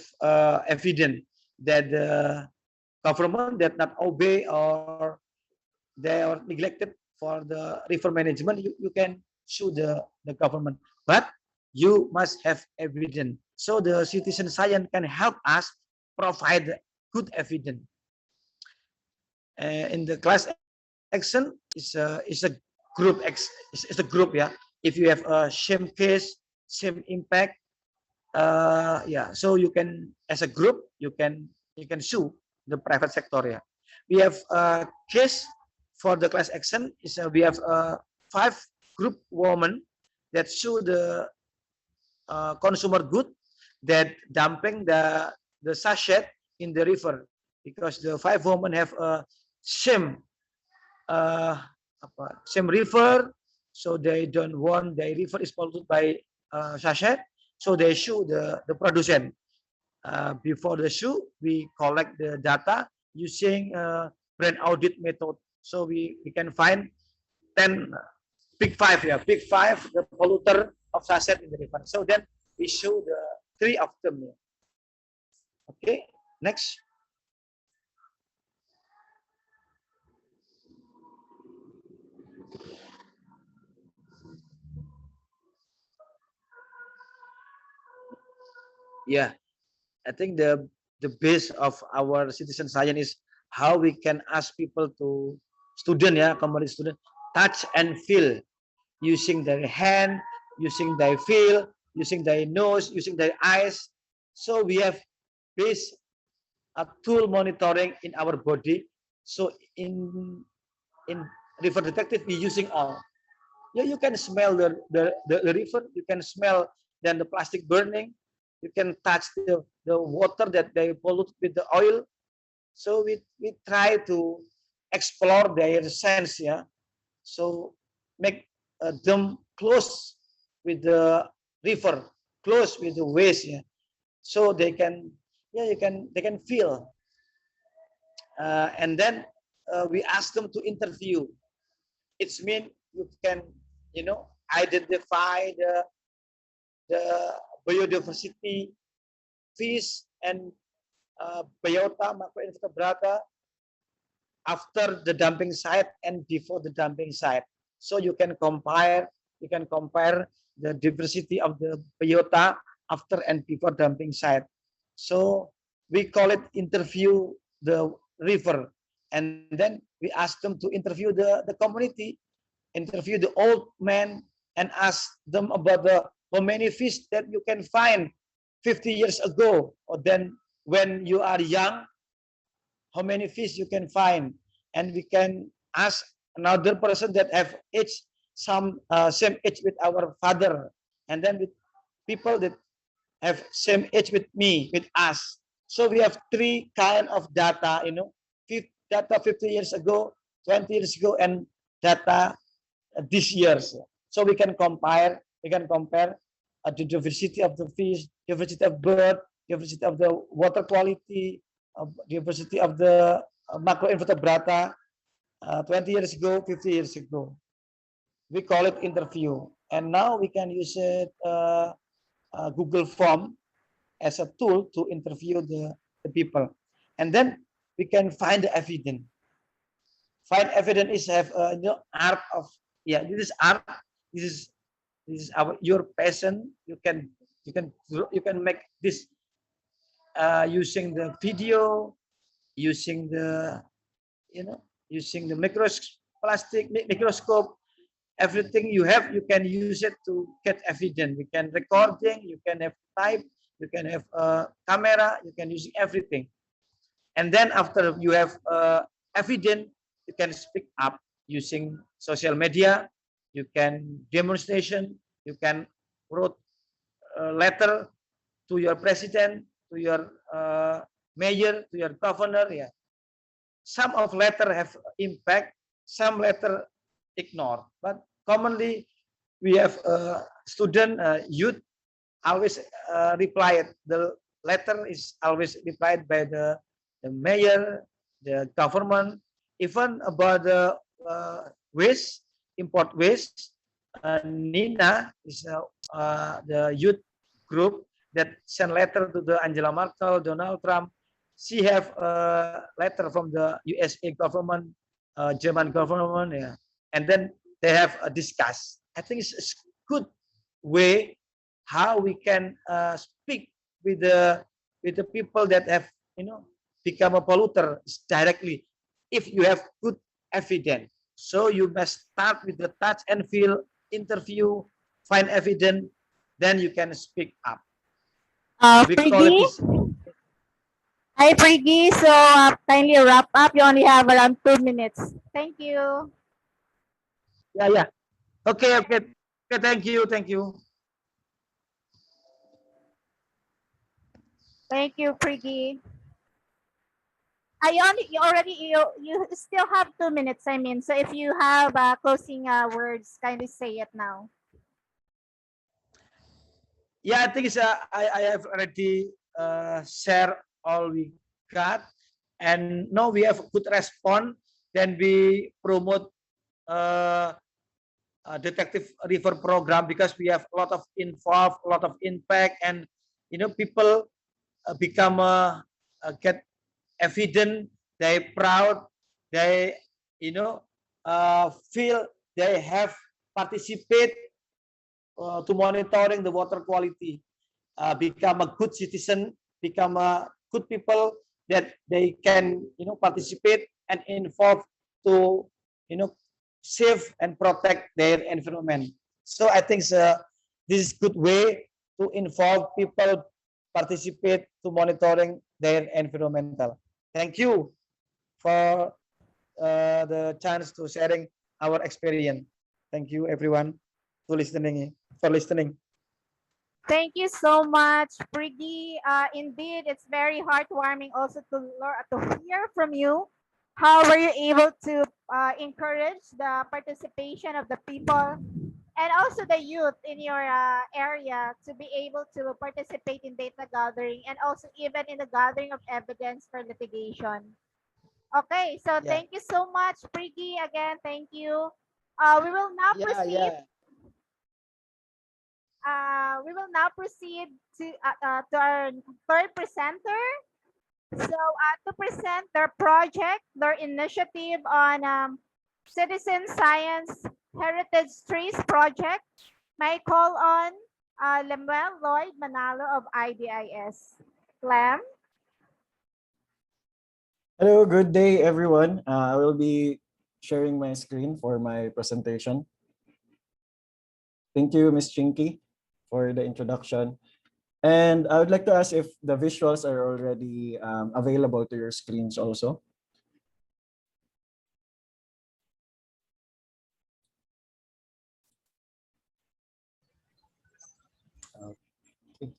O: evidence that the government that not obey or they are neglected for the river management, you can sue the government. But you must have evidence. So the citizen science can help us provide good evidence. In the class action is a group. It's a group. If you have a same case, same impact, so you can, as a group, you can sue the private sector. We have a case for the class action. We have 5 group women that sue the consumer good that dumping the sachet in the river, because the 5 women have a same river, so they don't want their river is polluted by sachet, so they sue the producer. Before the sue, we collect the data using brand audit method, so we can find 10 big 5 the polluter of sachet in the river. So then we sue the 3 of them. Okay, next. I think the base of our citizen science is how we can ask people to community student, touch and feel, using their hand, using their feel, using their nose, using their eyes. So we have base a tool monitoring in our body. So in river detective, we using all. You can smell the river, you can smell then the plastic burning, you can touch the water that they pollute with the oil. So we try to explore their sense, yeah. So make them close with the river, close with the waste, yeah. So they can, yeah, they can feel. And then we ask them to interview. It's mean you can, you know, identify the biodiversity, fish, and biota, macroinvertebrata after the dumping site and before the dumping site. So you can compare the diversity of the biota after and before dumping site. So we call it interview the river, and then we ask them to interview the community, interview the old men, and ask them about how many fish that you can find 50 years ago, or then when you are young, how many fish you can find. And we can ask another person that have age, some same age with our father, and then with people that have same age with me, with us. So we have three kind of data, you know, data 50 years ago, 20 years ago, and data this year's. So we can compare the diversity of the fish, diversity of bird, diversity of the water quality, diversity of the macroinvertebrata 20 years ago, 50 years ago. We call it interview. And now we can use it Google Form as a tool to interview the people. And then we can find the evidence. Find evidence is have you know, art of, yeah, this is art. This is your passion. You can make this using the video, using the, you know, using the microscope, everything you have, you can use it to get evidence. You can recording, you can have type, you can have camera, you can use everything. And then after you have evidence, you can speak up using social media, you can demonstration, you can write a letter to your president, to your mayor, to your governor. Yeah, some of letter have impact, some letter ignore, but commonly we have student, youth always reply. The letter is always replied by the mayor, the government, even about the waste, import waste. Nina is the youth group that send letter to the Angela Merkel, Donald Trump. She have a letter from the USA government, German government, yeah. And then they have discussed. I think it's a good way how we can speak with the people that have, you know, become a polluter directly. If you have good evidence, so you must start with the touch and feel interview, find evidence, then you can speak up. We call it this.
M: Hi, Priggy. So kindly wrap up. You only have around 2 minutes. Thank you.
O: Yeah. Okay. Thank you.
M: Thank you, Priggy. You still have 2 minutes. I mean, so if you have closing words, kindly say it now.
O: Yeah, I think I have already shared all we got, and now we have a good response. Then we promote detective river program because we have a lot of involved, a lot of impact, and you know, people become get evident, they proud, they, you know, feel they have participate to monitoring the water quality, become a good citizen, become a good people that they can, you know, participate and involve to, you know, save and protect their environment. So I think this is good way to involve people, participate to monitoring their environmental. Thank you for the chance to sharing our experience. Thank you everyone for listening.
M: Thank you so much, Priggy. Indeed, it's very heartwarming also to hear from you. How were you able to encourage the participation of the people and also the youth in your area to be able to participate in data gathering and also even in the gathering of evidence for litigation? Okay, so
O: Yeah,
M: thank you so much, Priggy. Again, thank you. We will now
O: yeah,
M: proceed.
O: yeah.
M: To our third presenter. So to present their project, their initiative on citizen science heritage trees project, may I call on Lemuel Lloyd Manalo of IDIS. Lem?
P: Hello, good day, everyone. I will be sharing my screen for my presentation. Thank you, Ms. Chinky, for the introduction. And I would like to ask if the visuals are already available to your screens also. Okay.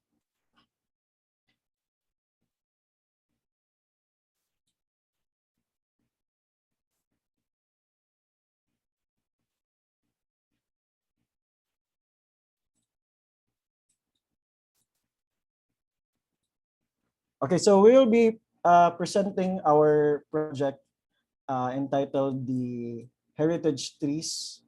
P: Okay, so we will be presenting our project entitled the Heritage Trees,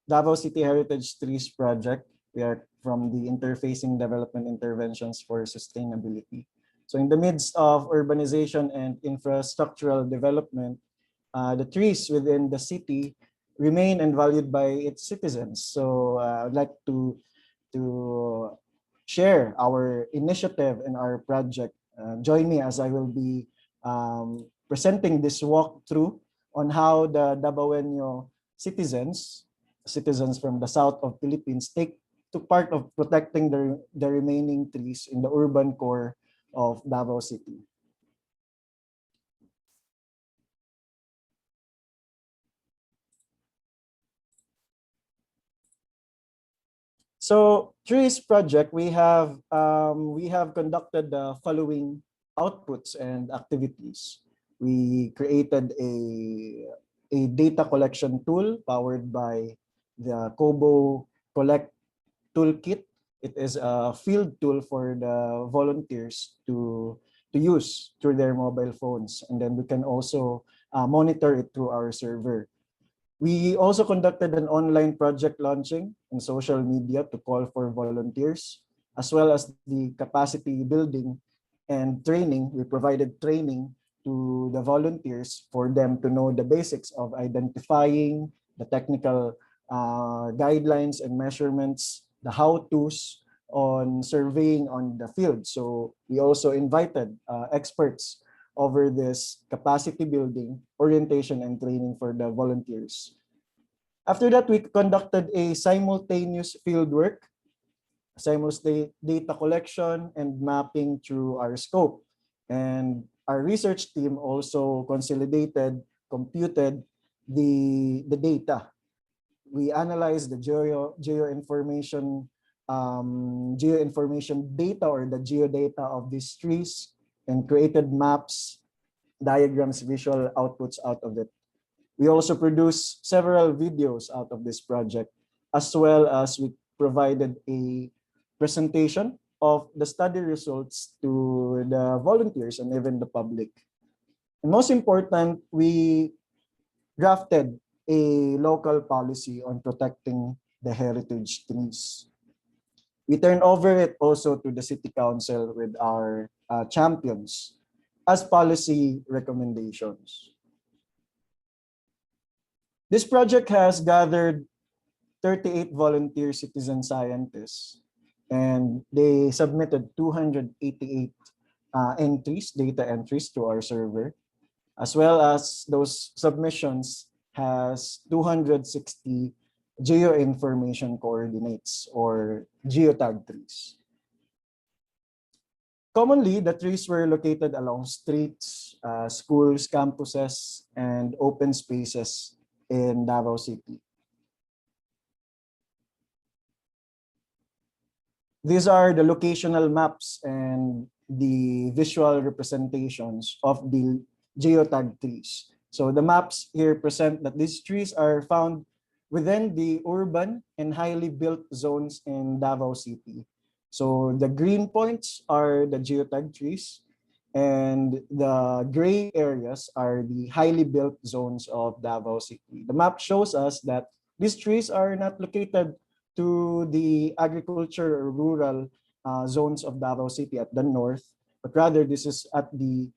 P: Davao City Heritage Trees Project. We are from the Interfacing Development Interventions for Sustainability. So in the midst of urbanization and infrastructural development, the trees within the city remain and valued by its citizens. So I'd like to share our initiative and our project. Join me as I will be presenting this walkthrough on how the Dabawenyo citizens from the south of Philippines took part of protecting the remaining trees in the urban core of Davao City. So through this project, we have conducted the following outputs and activities. We created a data collection tool powered by the Kobo Collect Toolkit. It is a field tool for the volunteers to use through their mobile phones, and then we can also monitor it through our server. We also conducted an online project launching in social media to call for volunteers, as well as the capacity building and training. We provided training to the volunteers for them to know the basics of identifying the technical guidelines and measurements, the how-tos on surveying on the field. So we also invited experts over this capacity building, orientation, and training for the volunteers. After that, we conducted a simultaneous fieldwork, simultaneous data collection and mapping through our scope. And our research team also consolidated, computed the data. We analyzed the geoinformation data or the geodata of these trees and created maps, diagrams, visual outputs out of it. We also produced several videos out of this project, as well as we provided a presentation of the study results to the volunteers and even the public. And most important, we drafted a local policy on protecting the heritage trees. We turned over it also to the City Council with our champions as policy recommendations. This project has gathered 38 volunteer citizen scientists, and they submitted 288 data entries to our server, as well as those submissions has 260 geoinformation coordinates or geotag trees. Commonly, the trees were located along streets, schools, campuses, and open spaces in Davao City. These are the locational maps and the visual representations of the geotag trees. So the maps here present that these trees are found within the urban and highly built zones in Davao City. So the green points are the geotag trees, and the gray areas are the highly built zones of Davao City. The map shows us that these trees are not located to the agriculture or rural zones of Davao City at the north, but rather this is at the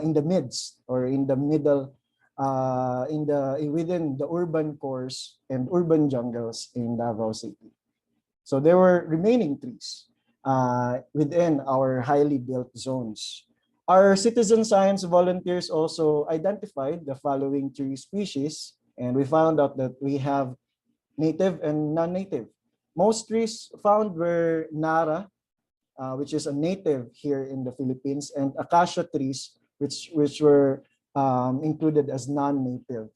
P: in the midst or in the middle within the urban cores and urban jungles in Davao City. So there were remaining trees within our highly built zones. Our citizen science volunteers also identified the following tree species, and we found out that we have native and non-native. Most trees found were Nara, which is a native here in the Philippines, and acacia trees, which were included as non-native.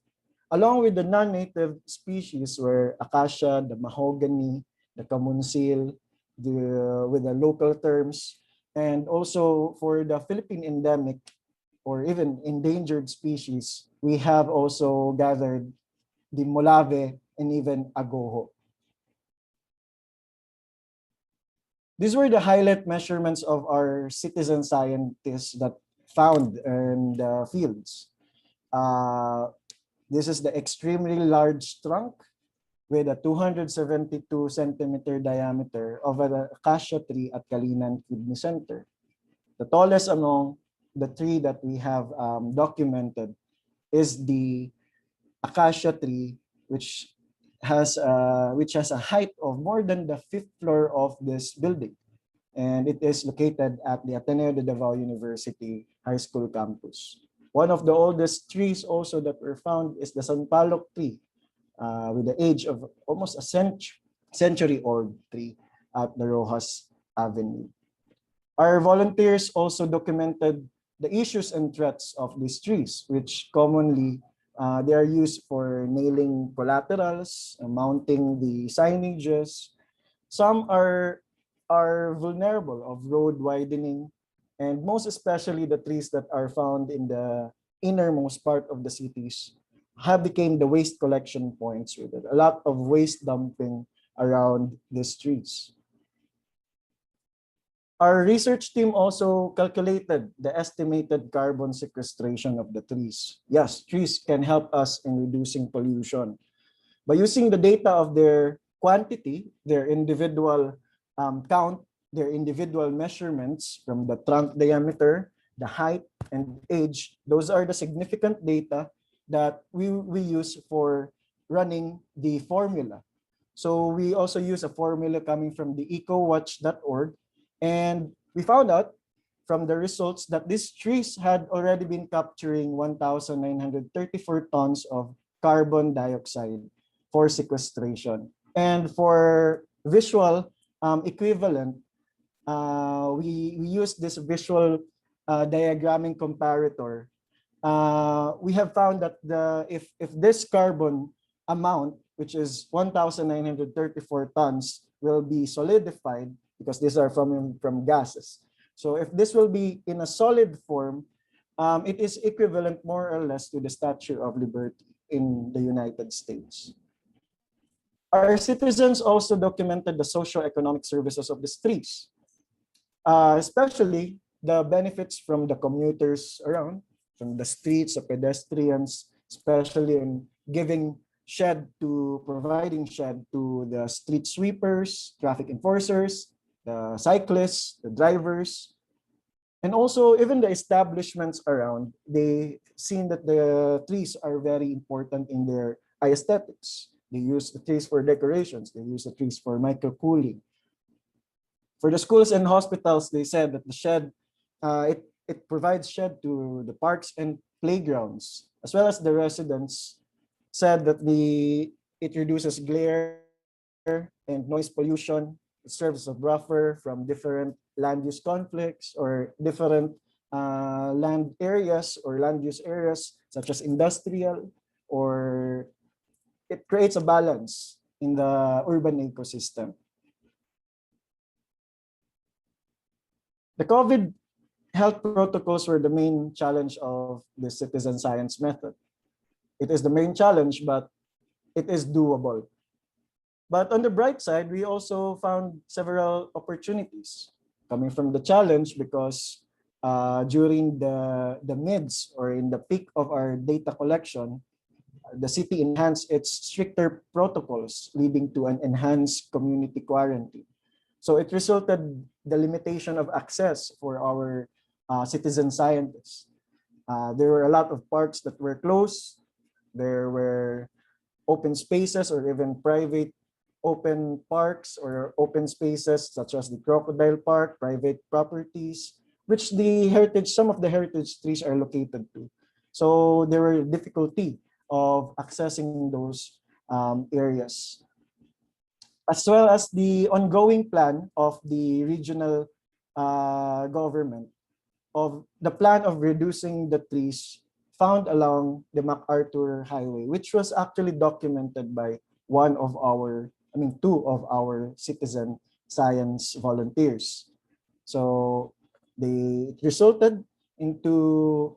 P: Along with the non-native species were acacia, the mahogany, the kamunsil, with the local terms, and also for the Philippine endemic or even endangered species, we have also gathered the molave and even agoho. These were the highlight measurements of our citizen scientists that found in the fields. This is the extremely large trunk with a 272 centimeter diameter of an acacia tree at Kalinan Kidney Center. The tallest among the tree that we have documented is the acacia tree, which has a height of more than the 5th floor of this building, and it is located at the Ateneo de Davao University High School campus. One of the oldest trees also that were found is the Sampaloc tree, with the age of almost a century-old tree at the Rojas Avenue. Our volunteers also documented the issues and threats of these trees, which commonly they are used for nailing collaterals, mounting the signages. Some are vulnerable of road widening, and most especially the trees that are found in the innermost part of the cities have become the waste collection points with a lot of waste dumping around these trees. Our research team also calculated the estimated carbon sequestration of the trees. Yes, trees can help us in reducing pollution. By using the data of their quantity, their individual count, their individual measurements from the trunk diameter, the height, and age, those are the significant data that we use for running the formula. So we also use a formula coming from the ecowatch.org, and we found out from the results that these trees had already been capturing 1,934 tons of carbon dioxide for sequestration. And for visual equivalent, we use this visual diagramming comparator. We have found that if this carbon amount, which is 1,934 tons, will be solidified, because these are from gases. So if this will be in a solid form, it is equivalent more or less to the Statue of Liberty in the United States. Our citizens also documented the socio-economic services of the trees, especially the benefits from the commuters around, from the streets, the pedestrians, especially in providing shed to the street sweepers, traffic enforcers, the cyclists, the drivers, and also even the establishments around. They seen that the trees are very important in their aesthetics. They use the trees for decorations. They use the trees for microcooling. For the schools and hospitals, they said that the shed, it provides shed to the parks and playgrounds, as well as the residents said that it reduces glare and noise pollution. It serves as a buffer from different land use conflicts or different land areas or land use areas, such as industrial, or it creates a balance in the urban ecosystem. The COVID health protocols were the main challenge of the citizen science method. It is the main challenge, but it is doable. But on the bright side, we also found several opportunities coming from the challenge because during the midst or in the peak of our data collection, the city enhanced its stricter protocols, leading to an enhanced community quarantine. So it resulted the limitation of access for our citizen scientists. There were a lot of parks that were closed. There were open spaces or even private open parks or open spaces such as the Crocodile Park, private properties, which some of the heritage trees are located to. So there were difficulty of accessing those areas, as well as the ongoing plan of the regional government of the plan of reducing the trees found along the MacArthur Highway, which was actually documented by two of our citizen science volunteers. So it resulted into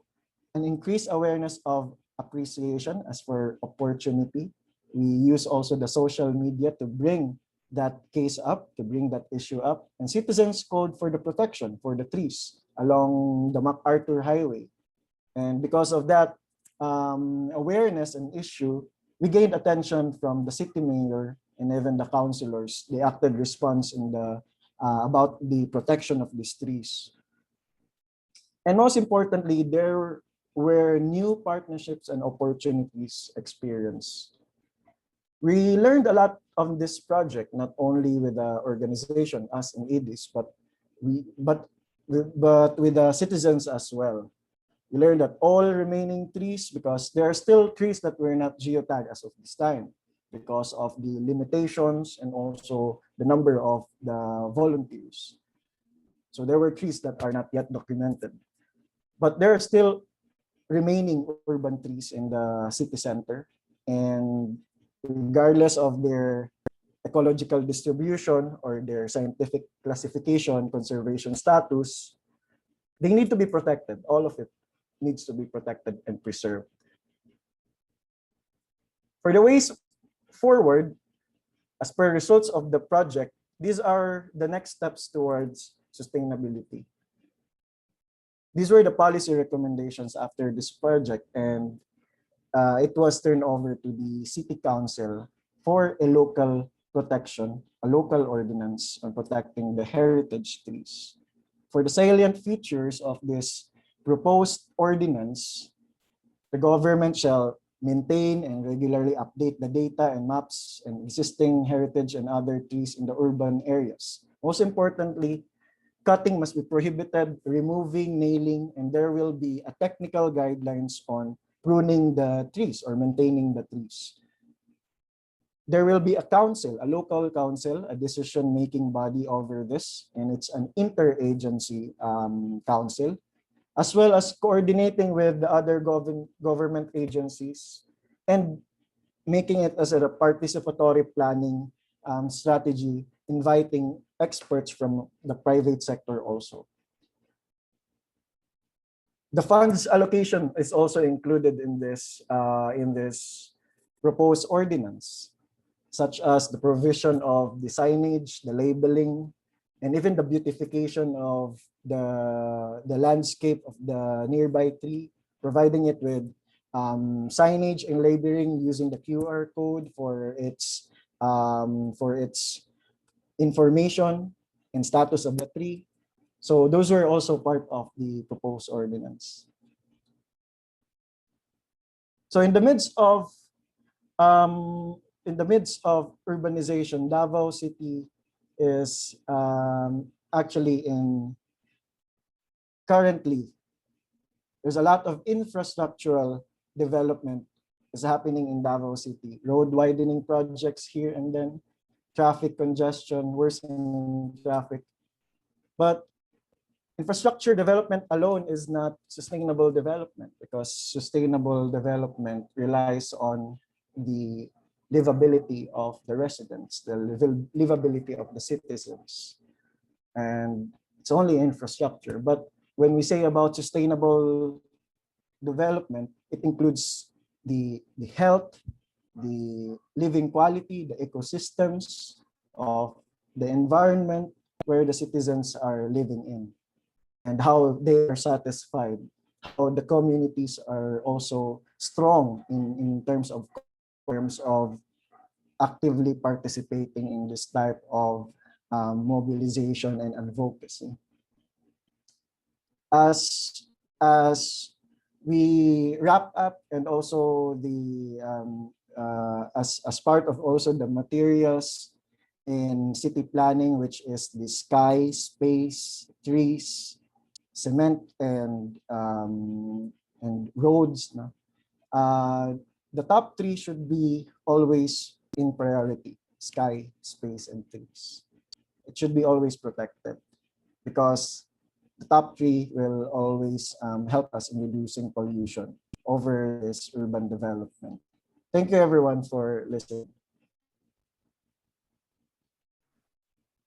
P: an increased awareness of appreciation as for opportunity. We use also the social media to bring that case up, to bring that issue up, and citizens called for the protection for the trees along the MacArthur Highway. And because of that awareness and issue, we gained attention from the city mayor and even the councilors. They acted response in about the protection of these trees. And most importantly, there were new partnerships and opportunities experienced. We learned a lot on this project, not only with the organization, us in EDIS, but with the citizens as well. We learned that all remaining trees, because there are still trees that were not geotagged as of this time because of the limitations and also the number of the volunteers. So there were trees that are not yet documented. But there are still remaining urban trees in the city center, and regardless of their ecological distribution or their scientific classification, conservation status, they need to be protected. All of it needs to be protected and preserved. For the ways forward, as per results of the project, these are the next steps towards sustainability. These were the policy recommendations after this project, and it was turned over to the city council for a local protection, a local ordinance on protecting the heritage trees. For the salient features of this proposed ordinance, the government shall maintain and regularly update the data and maps and existing heritage and other trees in the urban areas. Most importantly, cutting must be prohibited, removing, nailing, and there will be a technical guidelines on pruning the trees or maintaining the trees. There will be a council, a local council, a decision-making body over this, and it's an interagency council, as well as coordinating with the other government agencies and making it as a participatory planning strategy, inviting experts from the private sector also. The funds allocation is also included in this proposed ordinance, such as the provision of the signage, the labeling, and even the beautification of the landscape of the nearby tree, providing it with signage and labeling using the QR code for its information and status of the tree. So those were also part of the proposed ordinance. So in the midst of urbanization, Davao City is actually currently there's a lot of infrastructural development is happening in Davao City. Road widening projects here and then, traffic congestion, worsening traffic. But infrastructure development alone is not sustainable development, because sustainable development relies on the livability of the residents, the livability of the citizens. And It's only infrastructure. But when we say about sustainable development, it includes the health, the living quality, the ecosystems of the environment where the citizens are living in, and how they are satisfied, how the communities are also strong in terms of actively participating in this type of mobilization and advocacy. As we wrap up, and also the as part of also the materials in city planning, which is the sky, space, trees, cement, and roads. No? The top three should be always in priority: sky, space, and trees. It should be always protected, because the top three will always help us in reducing pollution over this urban development. Thank you, everyone, for listening.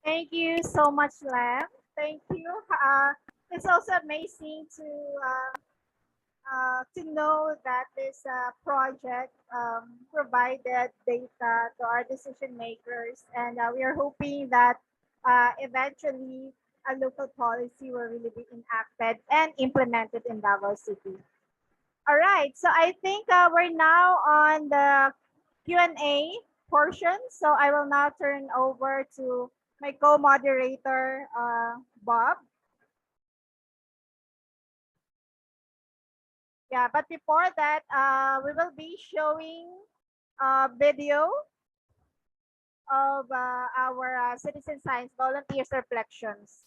Q: Thank you so much, Lam. Thank you. It's also amazing to know that this project provided data to our decision makers, and we are hoping that eventually a local policy will really be enacted and implemented in Davao City. All right, so I think we're now on the Q&A portion. So I will now turn over to my co-moderator, Bob. Yeah, but before that, we will be showing a video of our citizen science volunteers reflections.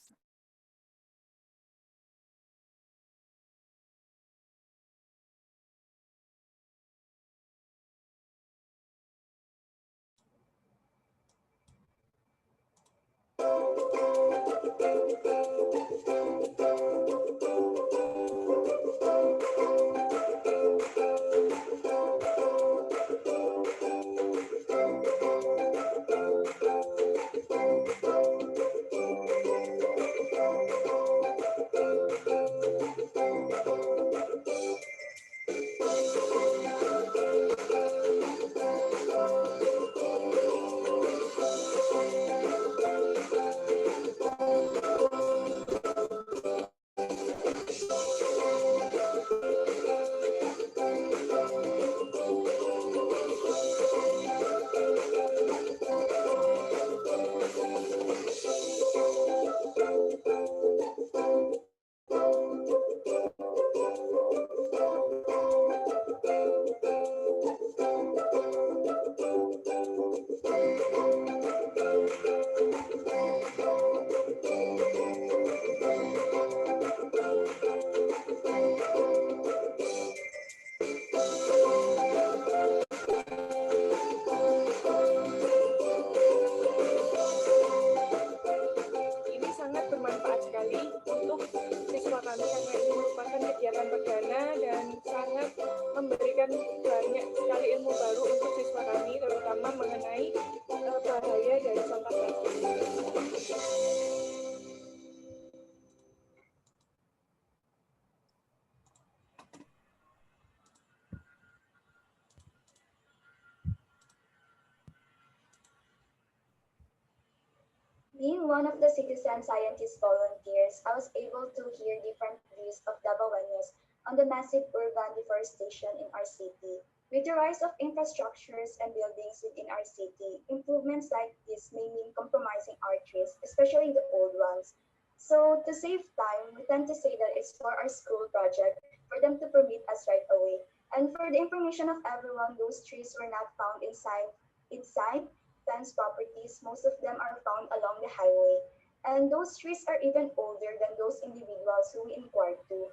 R: Being one of the citizen scientist volunteers, I was able to hear different views of Davaoenos on the massive urban deforestation in our city. With the rise of infrastructures and buildings within our city, improvements like this may mean compromising our trees, especially the old ones. So to save time, we tend to say that it's for our school project for them to permit us right away. And for the information of everyone, those trees were not found inside fenced properties. Most of them are found along the highway. And those trees are even older than those individuals who we inquired to.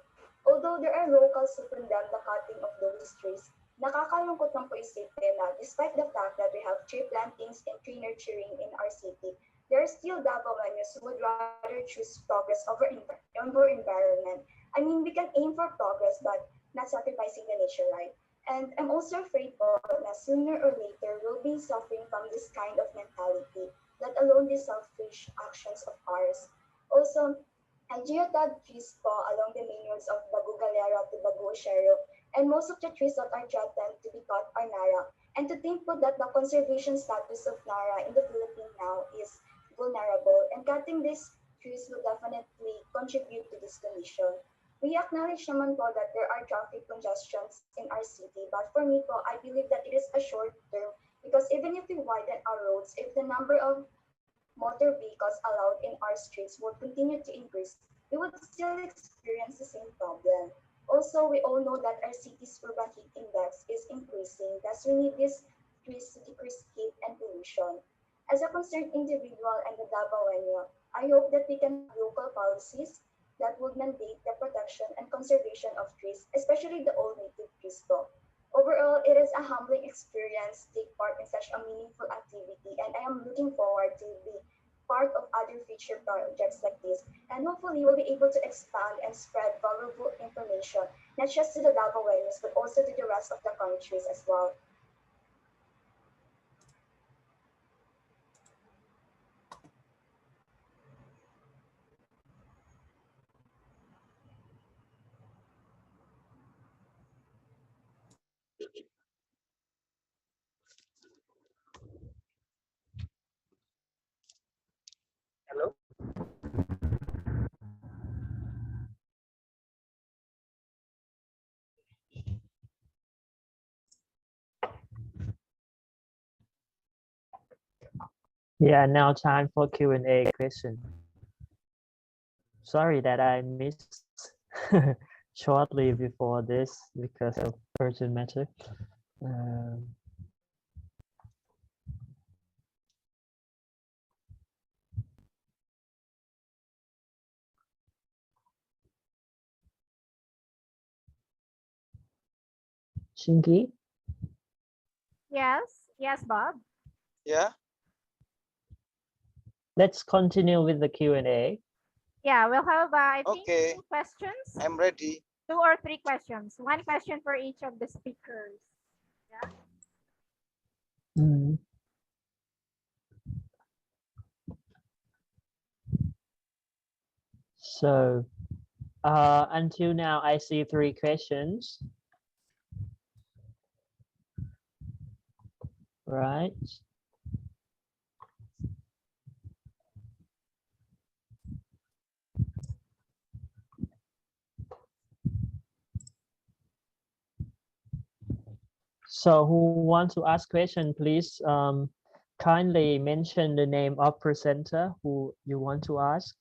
R: Although there are locals who condemn the cutting of those trees, nakakalungkot lang po isipin na despite the fact that we have tree plantings and tree nurturing in our city, there are still Davaoenos who would rather choose progress over environment. I mean, we can aim for progress, but not sacrificing the nature, right? And I'm also afraid po na sooner or later we'll be suffering from this kind of mentality, let alone these selfish actions of ours. Also, and geotag trees po along the main roads of Bago Galera to Bago Oshero, and most of the trees that are threatened to be cut are Nara. And to think po that the conservation status of Nara in the Philippines now is vulnerable, and cutting these trees will definitely contribute to this condition. We acknowledge naman po that there are traffic congestions in our city, but for me po, I believe that it is a short term because even if we widen our roads, if the number of motor vehicles allowed in our streets would continue to increase, we would still experience the same problem. Also, we all know that our city's urban heat index is increasing, thus we need these trees to decrease heat and pollution. As a concerned individual and the Dabawenyo, I hope that we can have local policies that would mandate the protection and conservation of trees, especially the old native trees po. Overall, it is a humbling experience to take part in such a meaningful activity, and I am looking forward to be part of other future projects like this. And hopefully, we'll be able to expand and spread valuable information, not just to the Davaoenos, but also to the rest of the countries as well.
O: Hello.
L: Yeah, now time for Q&A question. Sorry that I missed shortly before this because of urgent matter. Shinky?
Q: Yes, Bob.
O: Yeah.
L: Let's continue with the Q&A.
Q: Yeah, we'll have, I think,
O: Okay.
Q: 2 questions.
O: I'm ready.
Q: 2 or 3 questions. 1 question for each of the speakers. Yeah.
L: Mm. So, until now, I see 3 questions. Right. So who wants to ask question, please kindly mention the name of presenter who you want to ask.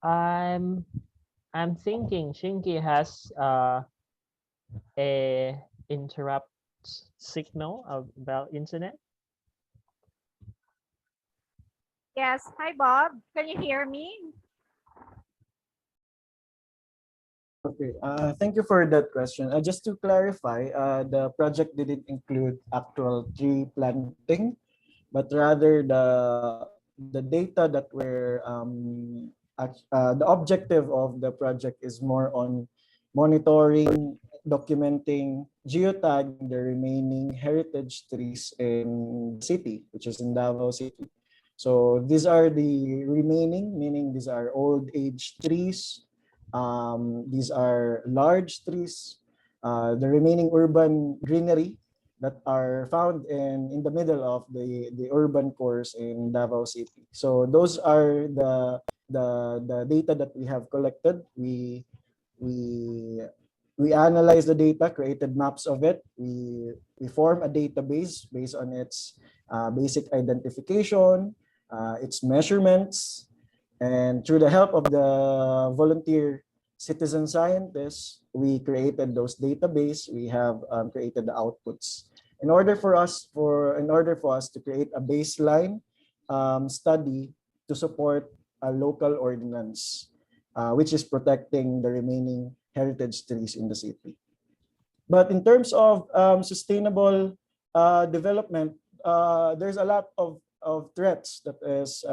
L: I'm thinking Shinky has a interrupt signal about internet.
Q: Yes. Hi, Bob. Can you hear me?
P: Okay, thank you for that question. Just to clarify, the project didn't include actual tree planting, but rather the data that were the objective of the project is more on monitoring, documenting, geotagging the remaining heritage trees in the city, which is in Davao City. So these are the remaining, meaning these are old age trees. These are large trees, the remaining urban greenery that are found in the middle of the urban cores in Davao City. So those are the data that we have collected. We analyzed the data, created maps of it. We form a database based on its basic identification, its measurements, and through the help of the volunteer citizen scientists, we created those database. We have created the outputs. In order for us to create a baseline study to support a local ordinance, which is protecting the remaining heritage trees in the city. But in terms of sustainable development, there's a lot of threats that is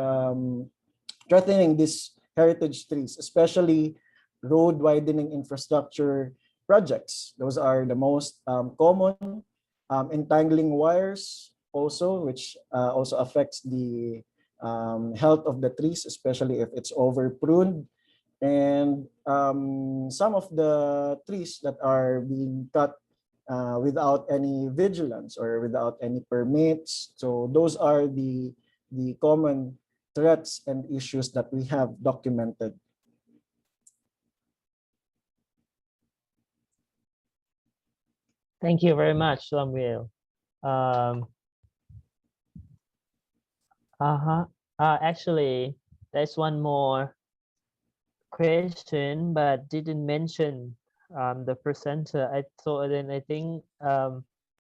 P: threatening these heritage trees, especially road widening infrastructure projects. Those are the most common. Entangling wires also, which also affects the health of the trees, especially if it's over pruned. And some of the trees that are being cut without any vigilance or without any permits. So those are the common threats and issues that we have documented.
L: Thank you very much, Samuel. Actually, there's one more question, but didn't mention the presenter. I think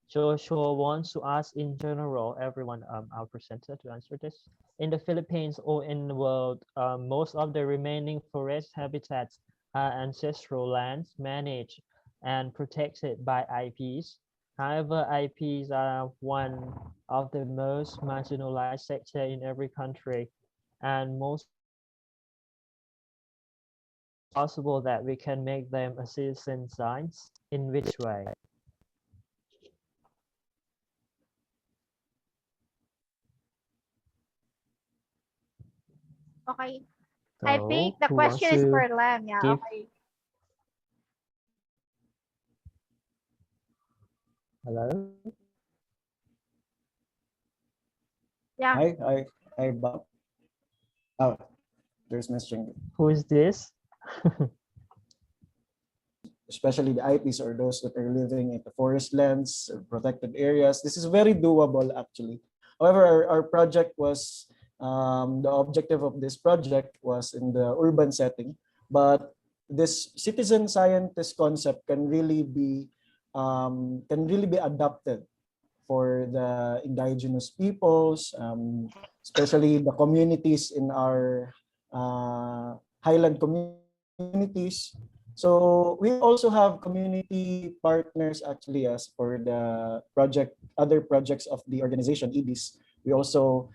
L: Joshua wants to ask in general, everyone, our presenter, to answer this. In the Philippines or in the world, most of the remaining forest habitats are ancestral lands managed and protected by IPs. However, IPs are one of the most marginalized sector in every country, and most possible that we can make them a citizen science. In which way?
Q: Okay.
L: So,
Q: I think the
L: who wants
Q: question is
L: to
Q: for Lem. Yeah.
L: give-
Q: Okay.
L: Hello?
Q: Yeah.
P: Hi, Bob. Oh, there's Ms. Jing.
L: Who is this?
P: Especially the IPs or those that are living in the forest lands or protected areas. This is very doable, actually. However, our project was, the objective of this project was in the urban setting, but this citizen scientist concept can really be adapted for the indigenous peoples, especially the communities in our highland communities. So we also have community partners actually as for the project, other projects of the organization, EBIS. We also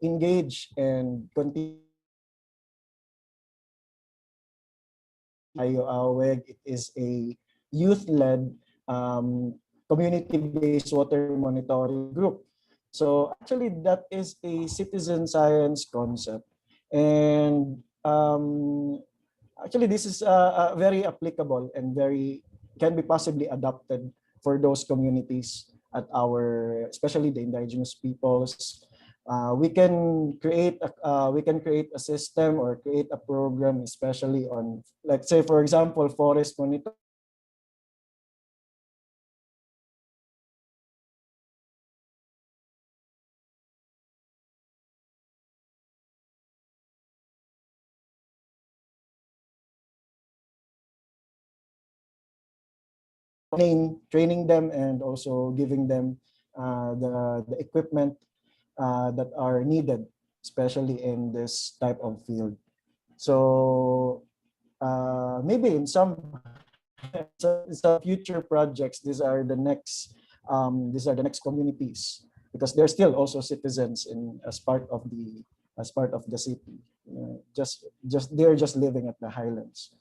P: engage and continue. Ayo Aweg, it is a youth-led community-based water monitoring group. So actually that is a citizen science concept. And actually, this is very applicable and can be possibly adopted for those communities at our, especially the indigenous peoples. We can create a system or create a program, especially on, like say for example, forest monitoring. Training them and also giving them the equipment that are needed, especially in this type of field. So maybe in some future projects, these are the next communities, because they're still also citizens as part of the city. They're just living at the highlands.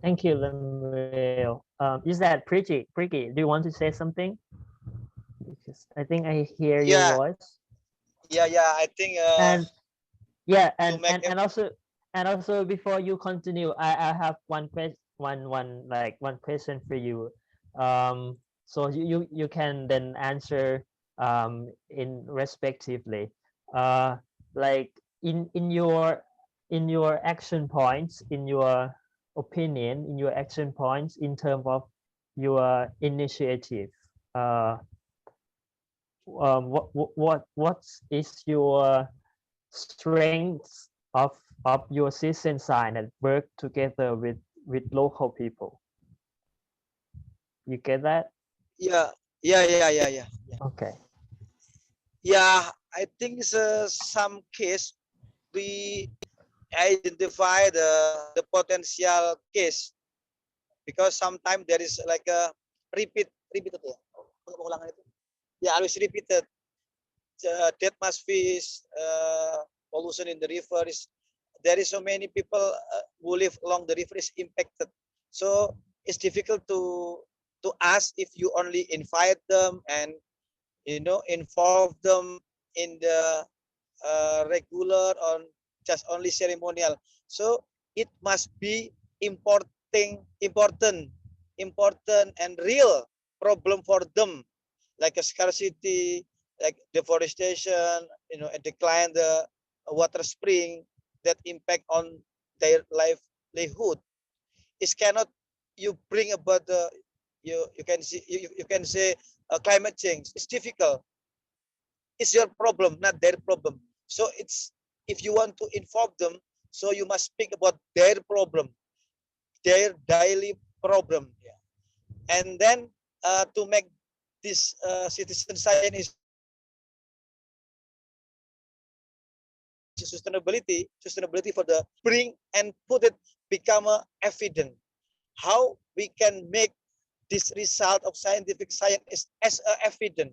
L: Thank you, Lemuel. Is that Priki? Priki, do you want to say something? Because I think I hear your voice.
O: Yeah, I think.
L: And also before you continue, I have one question for you. So you can then answer in respectively. Like in your action points, in your opinion, in your action points in terms of your initiative, what is your strength of your citizen science and work together with local people? You get that?
O: Yeah.
L: Okay.
O: Yeah, I think some case we identify the potential case, because sometimes there is like a repeated. Yeah, always repeated. Dead mass fish, pollution in the rivers. There is so many people who live along the river is impacted. So it's difficult to to us if you only invite them and involve them in the regular or just only ceremonial. So it must be important and real problem for them, like a scarcity, like deforestation, and decline the water spring that impact on their livelihood. It cannot you bring about the you can see you can say climate change. It's difficult. It's your problem, not their problem. So it's if you want to inform them, so you must speak about their problem, their daily problem. Yeah. And then to make this citizen science sustainability for the bring and put it become a evident. How we can make this result of scientific science as a evident?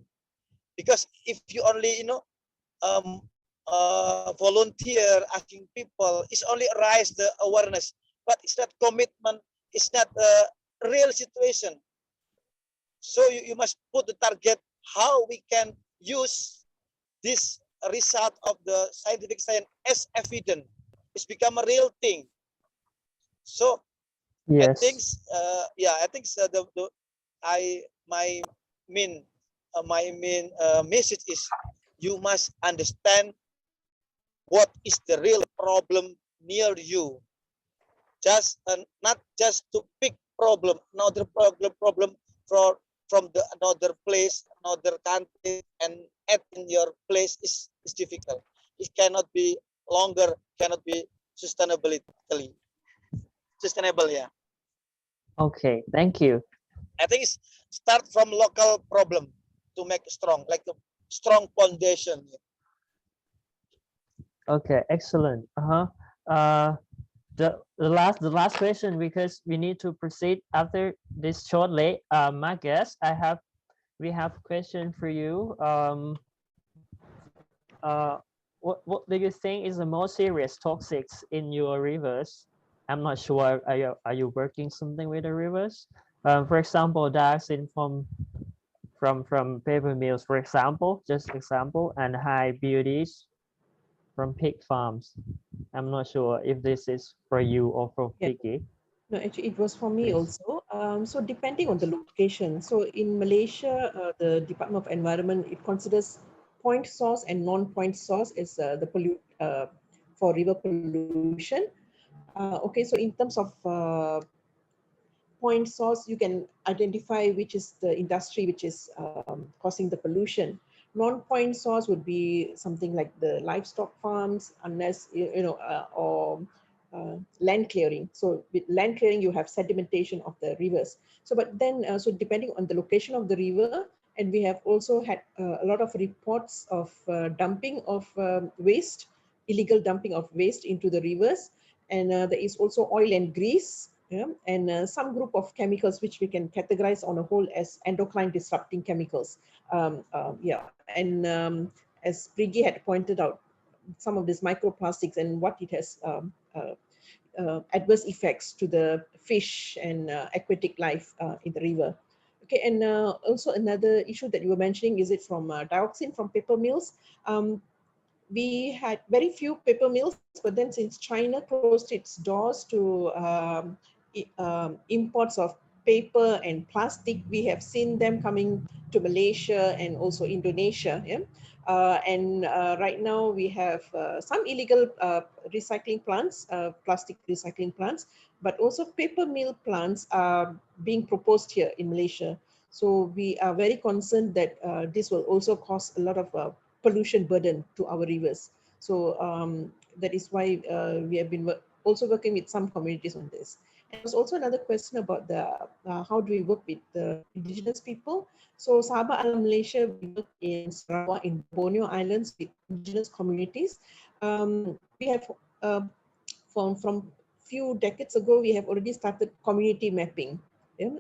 O: Because if you only volunteer asking people, it's only raise the awareness, but it's not commitment, it's not a real situation. So you must put the target how we can use this result of the scientific science as evident. It's become a real thing. So I think
L: Yes.
O: I think my main message is you must understand what is the real problem near you. Just not just to pick another problem from the another place, another country, and add in your place is difficult. It cannot be longer, cannot be sustainable. Yeah.
L: Okay, thank you.
O: I think it's start from local problem to make strong, like a strong foundation.
L: Okay, excellent. The last question, because we need to proceed after this shortly. My guest, we have a question for you. What do you think is the most serious toxics in your rivers? I'm not sure. Are you working something with the rivers? For example, dioxin from paper mills, for example, just example, and high BODs from pig farms. I'm not sure if this is for you or for Vicky.
N: No, actually, it was for me also. So depending on the location. So in Malaysia, the Department of Environment, it considers point source and non-point source as the for river pollution. Okay, so in terms of point source, you can identify which is the industry which is causing the pollution. Non-point source would be something like the livestock farms, unless or land clearing. So with land clearing, you have sedimentation of the rivers. So, but then, so depending on the location of the river, and we have also had a lot of reports of dumping of waste, illegal dumping of waste into the rivers, and there is also oil and grease. Yeah, and some group of chemicals which we can categorize on a whole as endocrine disrupting chemicals. As Priggy had pointed out, some of these microplastics and what it has adverse effects to the fish and aquatic life in the river. Okay, and also another issue that you were mentioning, is it from dioxin from paper mills? We had very few paper mills, but then since China closed its doors to imports of paper and plastic, we have seen them coming to Malaysia and also Indonesia. Yeah? Right now we have some illegal recycling plants, plastic recycling plants, but also paper mill plants are being proposed here in Malaysia. So we are very concerned that this will also cause a lot of pollution burden to our rivers. So that is why we have been also working with some communities on this. And there's also another question about the how do we work with the indigenous people. So Sabah Alam Malaysia, we work in Sarawak, in Borneo Islands with indigenous communities. We have from few decades ago, we have already started community mapping. Yeah?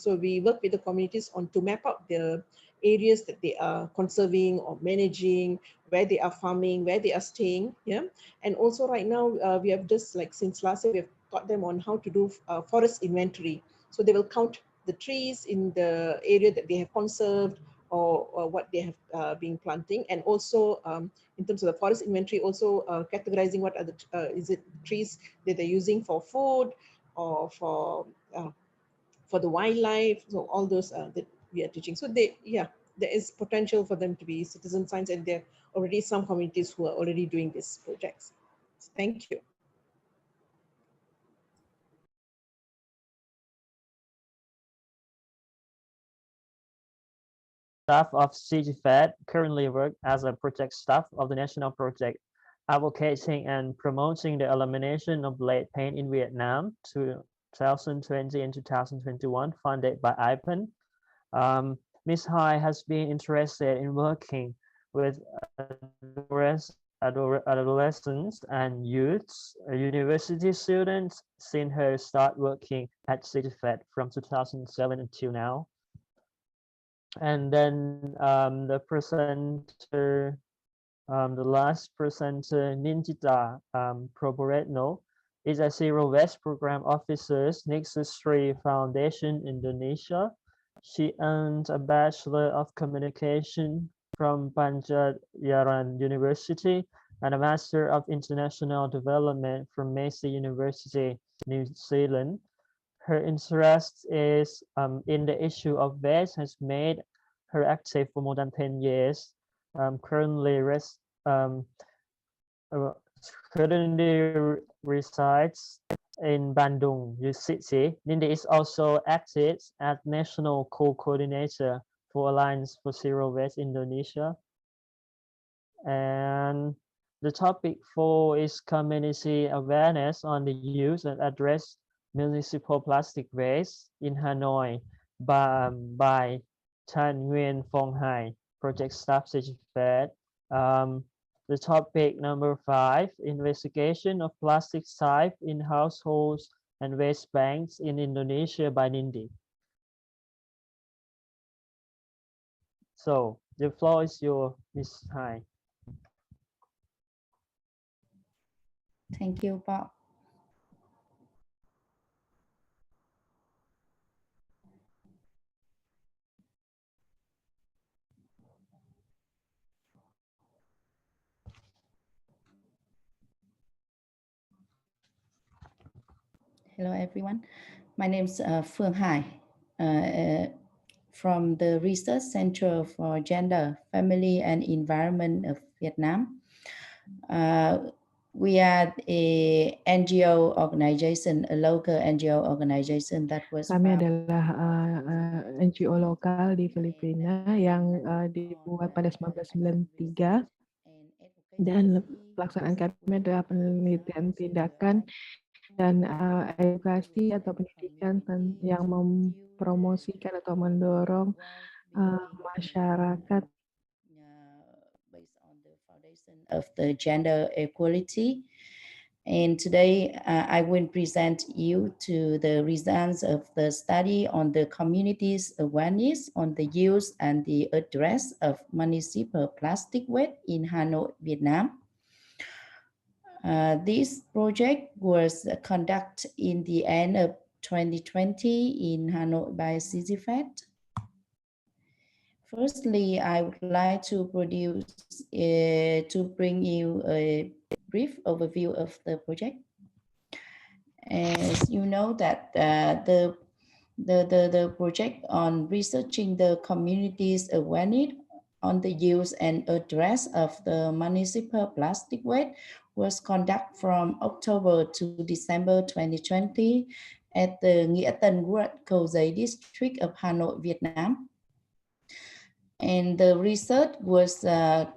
N: So we work with the communities to map out the areas that they are conserving or managing, where they are farming, where they are staying. Yeah, and also right now we have just, like, since last year, we have taught them on how to do forest inventory. So they will count the trees in the area that they have conserved, or what they have been planting, and also in terms of the forest inventory, also categorizing what are the is it trees that they're using for food or for the wildlife. So all those that we are teaching. So there is potential for them to be citizen science, and there are already some communities who are already doing these projects. Thank you.
L: Staff of CGFED currently work as a project staff of the national project advocating and promoting the elimination of lead paint in Vietnam 2020 and 2021, funded by IPEN. Ms. Hai has been interested in working with adolescents and youths, university students, since her start working at CGFED from 2007 until now. And then the presenter, the last presenter, Ninjita Proboretno, is a Zero Waste Program Officer, Nexus 3 Foundation, Indonesia. She earned a Bachelor of Communication from Panjayaran University and a Master of International Development from Massey University, New Zealand. Her interest is in the issue of waste has made her active for more than 10 years. Currently resides in Bandung, City. Nindi is also active as National Co-Coordinator for Alliance for Zero Waste Indonesia. And the topic 4 is community awareness on the use and address municipal plastic waste in Hanoi by Tan Nguyen Phong Hai, project staff CGFED. The topic number 5, investigation of plastic sieve in households and waste banks in Indonesia by Nindi. So the floor is yours, Ms. Hai.
S: Thank you, Bob. Hello, everyone. My name is Phương Hai from the Research Center for Gender, Family and Environment of Vietnam. We are a NGO organization, a local NGO organization that was.
T: Kami adalah NGO lokal di Filipina yang dibuat pada 1993, dan pelaksanaan kami adalah penelitian tindakan dan edukasi atau pendidikan yang mempromosikan atau mendorong masyarakat
S: of the gender equality. And today I will present you to the results of the study on the community's awareness on the use and the address of municipal plastic waste in Hanoi, Vietnam. This project was conducted in the end of 2020 in Hanoi by CGFED. Firstly, I would like to bring you a brief overview of the project. As you know that the project on researching the community's awareness on the use and address of the municipal plastic waste was conducted from October to December 2020 at the Nghĩa Tân Quận Cầu Giấy district of Hanoi, Vietnam. And the research was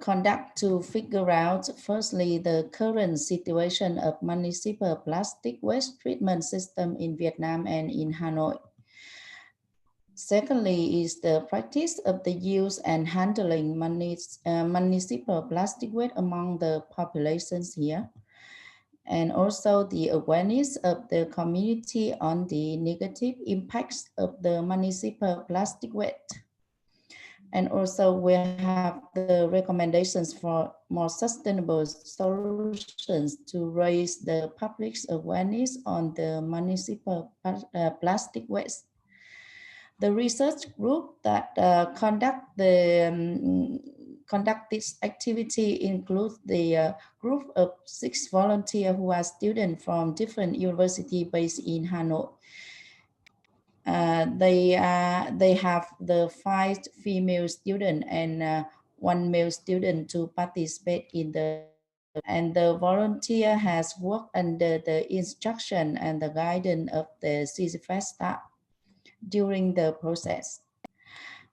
S: conducted to figure out, firstly, the current situation of municipal plastic waste treatment system in Vietnam and in Hanoi. Secondly, is the practice of the use and handling municipal plastic waste among the populations here. And also the awareness of the community on the negative impacts of the municipal plastic waste. And also we have the recommendations for more sustainable solutions to raise the public's awareness on the municipal plastic waste. The research group that conduct this activity includes the group of 6 volunteers who are students from different universities based in Hanoi. They have the 5 female students and 1 male student to participate in and the volunteer has worked under the instruction and the guidance of the CCFET staff during the process.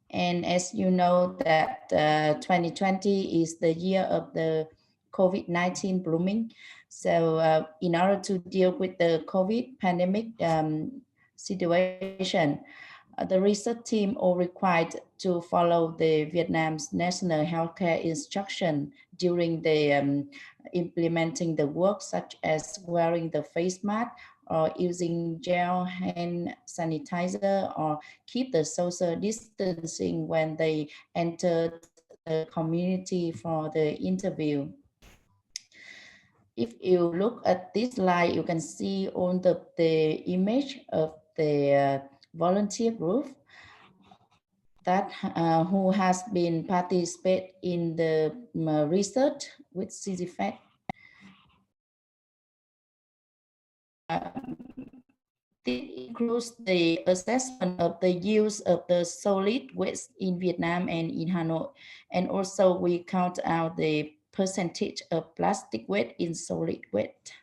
S: And as you know that 2020 is the year of the COVID-19 blooming. So in order to deal with the COVID pandemic situation, the research team are required to follow the Vietnam's national healthcare instruction during the implementing the work, such as wearing the face mask or using gel hand sanitizer or keep the social distancing when they enter the community for the interview. If you look at this slide, you can see on the image of the volunteer group that who has been participate in the research with CCFET. This includes the assessment of the use of the solid waste in Vietnam and in Hanoi. And also we count out the percentage of plastic waste in solid waste.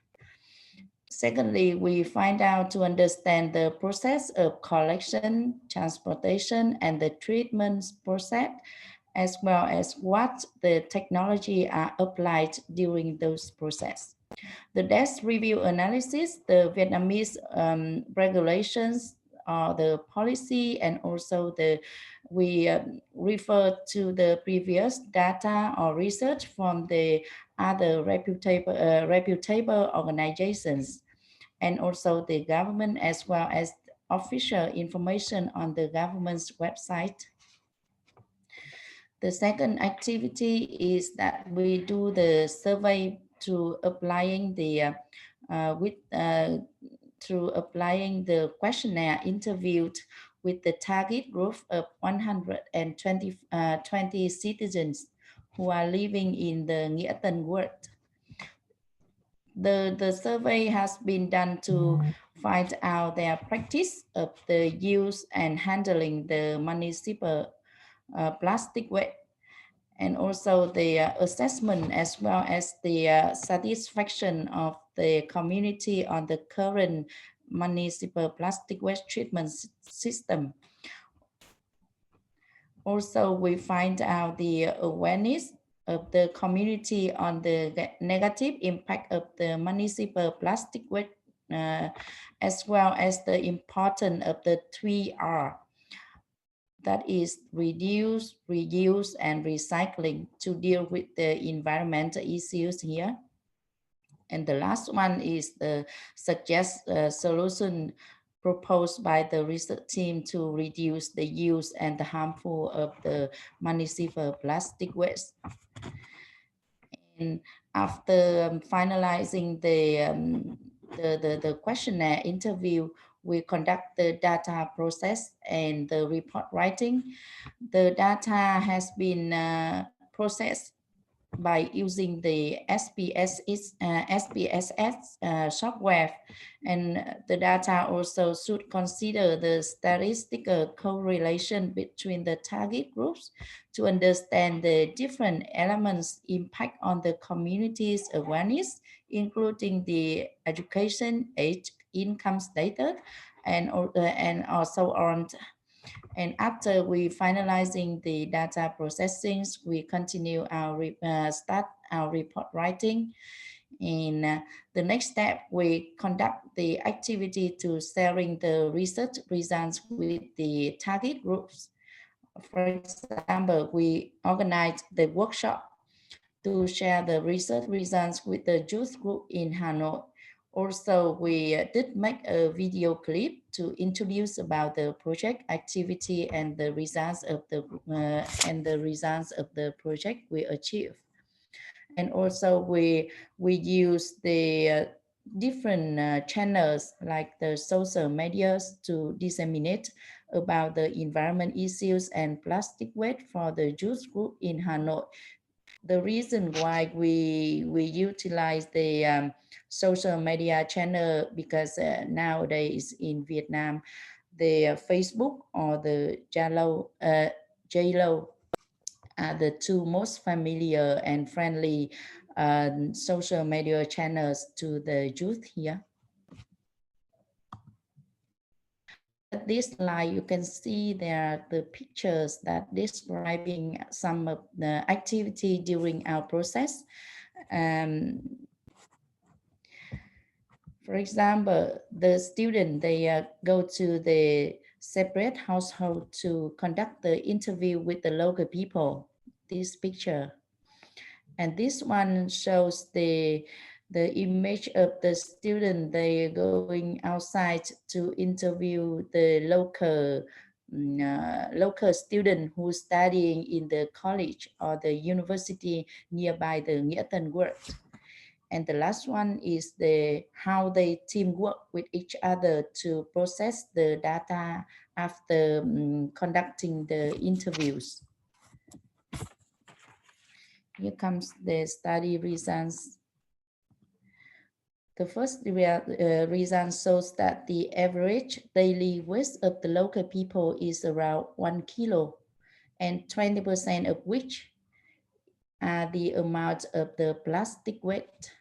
S: Secondly, we find out to understand the process of collection, transportation, and the treatment process, as well as what the technology are applied during those processes. The desk review analysis, the Vietnamese regulations, the policy, and also we refer to the previous data or research from the other reputable organizations, and also the government, as well as official information on the government's website. The second activity is that we do the survey through applying the questionnaire interviewed with the target group of 120 citizens who are living in the Nghĩa Tân ward. The survey has been done to find out their practice of the use and handling the municipal plastic waste, and also the assessment as well as the satisfaction of the community on the current municipal plastic waste treatment system. Also, we find out the awareness of the community on the negative impact of the municipal plastic waste, as well as the importance of the 3R. That is reduce, reuse, and recycling to deal with the environmental issues here. And the last one is the suggest solution proposed by the research team to reduce the use and the harmful of the municipal plastic waste. And after finalizing the questionnaire interview, we conduct the data process and the report writing. The data has been processed by using the SPSS software, and the data also should consider the statistical correlation between the target groups to understand the different elements impact on the community's awareness, including the education, age, income status, and also on. And after we finalizing the data processing, we continue start our report writing. In the next step, we conduct the activity to sharing the research results with the target groups. For example, we organize the workshop to share the research results with the youth group in Hanoi. Also, we did make a video clip to introduce about the project activity and the results of the project we achieved. And also we use the different channels like the social medias to disseminate about the environment issues and plastic waste for the youth group in Hanoi. The reason why we utilize the social media channel because nowadays in Vietnam, the Facebook or the Zalo are the two most familiar and friendly social media channels to the youth here. At this slide, you can see there are the pictures that describing some of the activity during our process. For example, the student, they go to the separate household to conduct the interview with the local people, this picture. And this one shows the image of the student, they are going outside to interview the local student who's studying in the college or the university nearby the Nghĩa Tân World. And the last one is how they teamwork with each other to process the data after conducting the interviews. Here comes the study results. The first result shows that the average daily waste of the local people is around 1 kilo, and 20% of which are the amount of the plastic waste.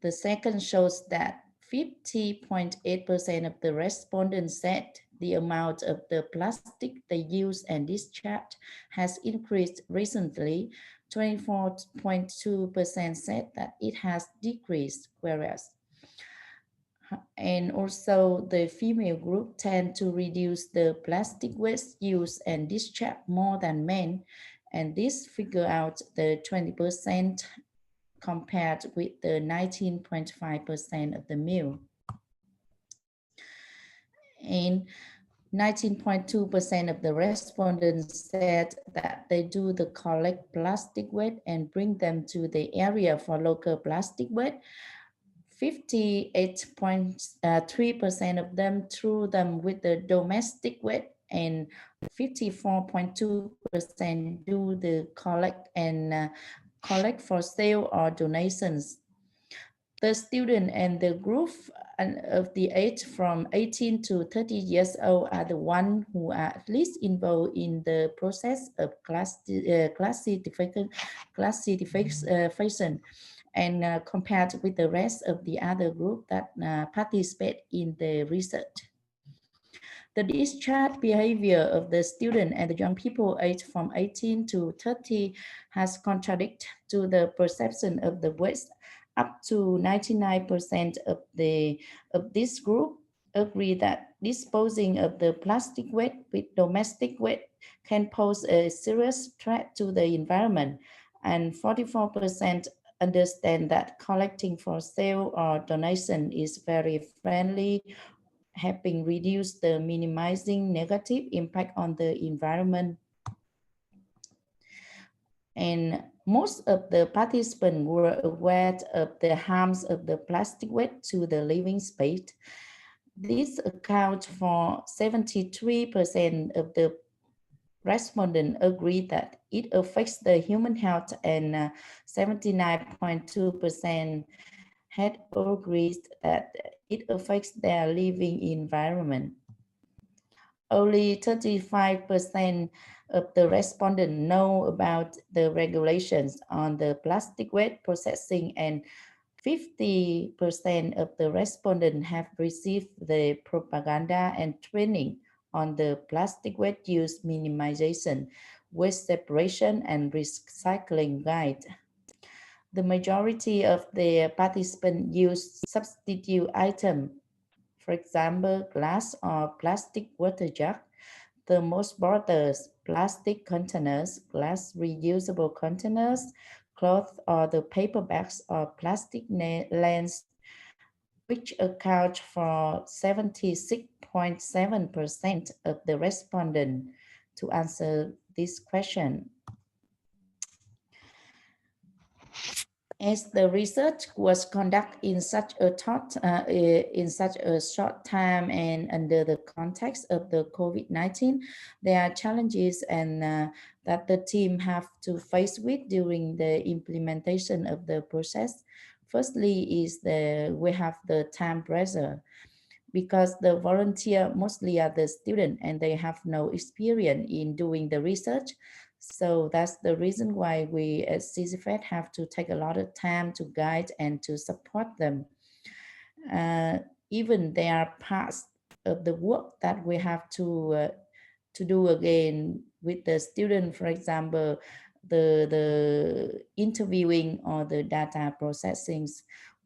S: The second shows that 50.8% of the respondents said the amount of the plastic they use and discharge has increased recently. 24.2% said that it has decreased, whereas and also the female group tend to reduce the plastic waste use and discharge more than men, and this figure out the 20% compared with the 19.5% of the male. And 19.2% of the respondents said that they do the collect plastic waste and bring them to the area for local plastic waste. 58.3% of them threw them with the domestic waste, and 54.2% do the collect for sale or donations. The student and the group of the age from 18 to 30 years old are the ones who are at least involved in the process of classification and compared with the rest of the other group that participate in the research. The discharge behavior of the student and the young people aged from 18 to 30 has contradicted to the perception of the waste. Up to 99% of this group agree that disposing of the plastic waste with domestic waste can pose a serious threat to the environment, and 44% understand that collecting for sale or donation is very friendly, helping reduce the minimizing negative impact on the environment. And most of the participants were aware of the harms of the plastic waste to the living space. This accounts for 73% of the respondents agree that it affects the human health, and 79.2% had agreed that it affects their living environment. Only 35% of the respondents know about the regulations on the plastic waste processing, and 50% of the respondents have received the propaganda and training on the plastic waste use minimization, waste separation, and recycling guide. The majority of the participants use substitute items, for example, glass or plastic water jug, thermos bottles, plastic containers, glass reusable containers, cloth or the paper bags or plastic lens, which account for 76.7% of the respondents to answer this question. As the research was conducted in such a short time and under the context of the COVID-19, there are challenges and that the team have to face with during the implementation of the process. Firstly, we have the time pressure, because the volunteer mostly are the student and they have no experience in doing the research. So that's the reason why we at CZFET have to take a lot of time to guide and to support them. Even there are parts of the work that we have to do again with the student, for example, the interviewing or the data processing,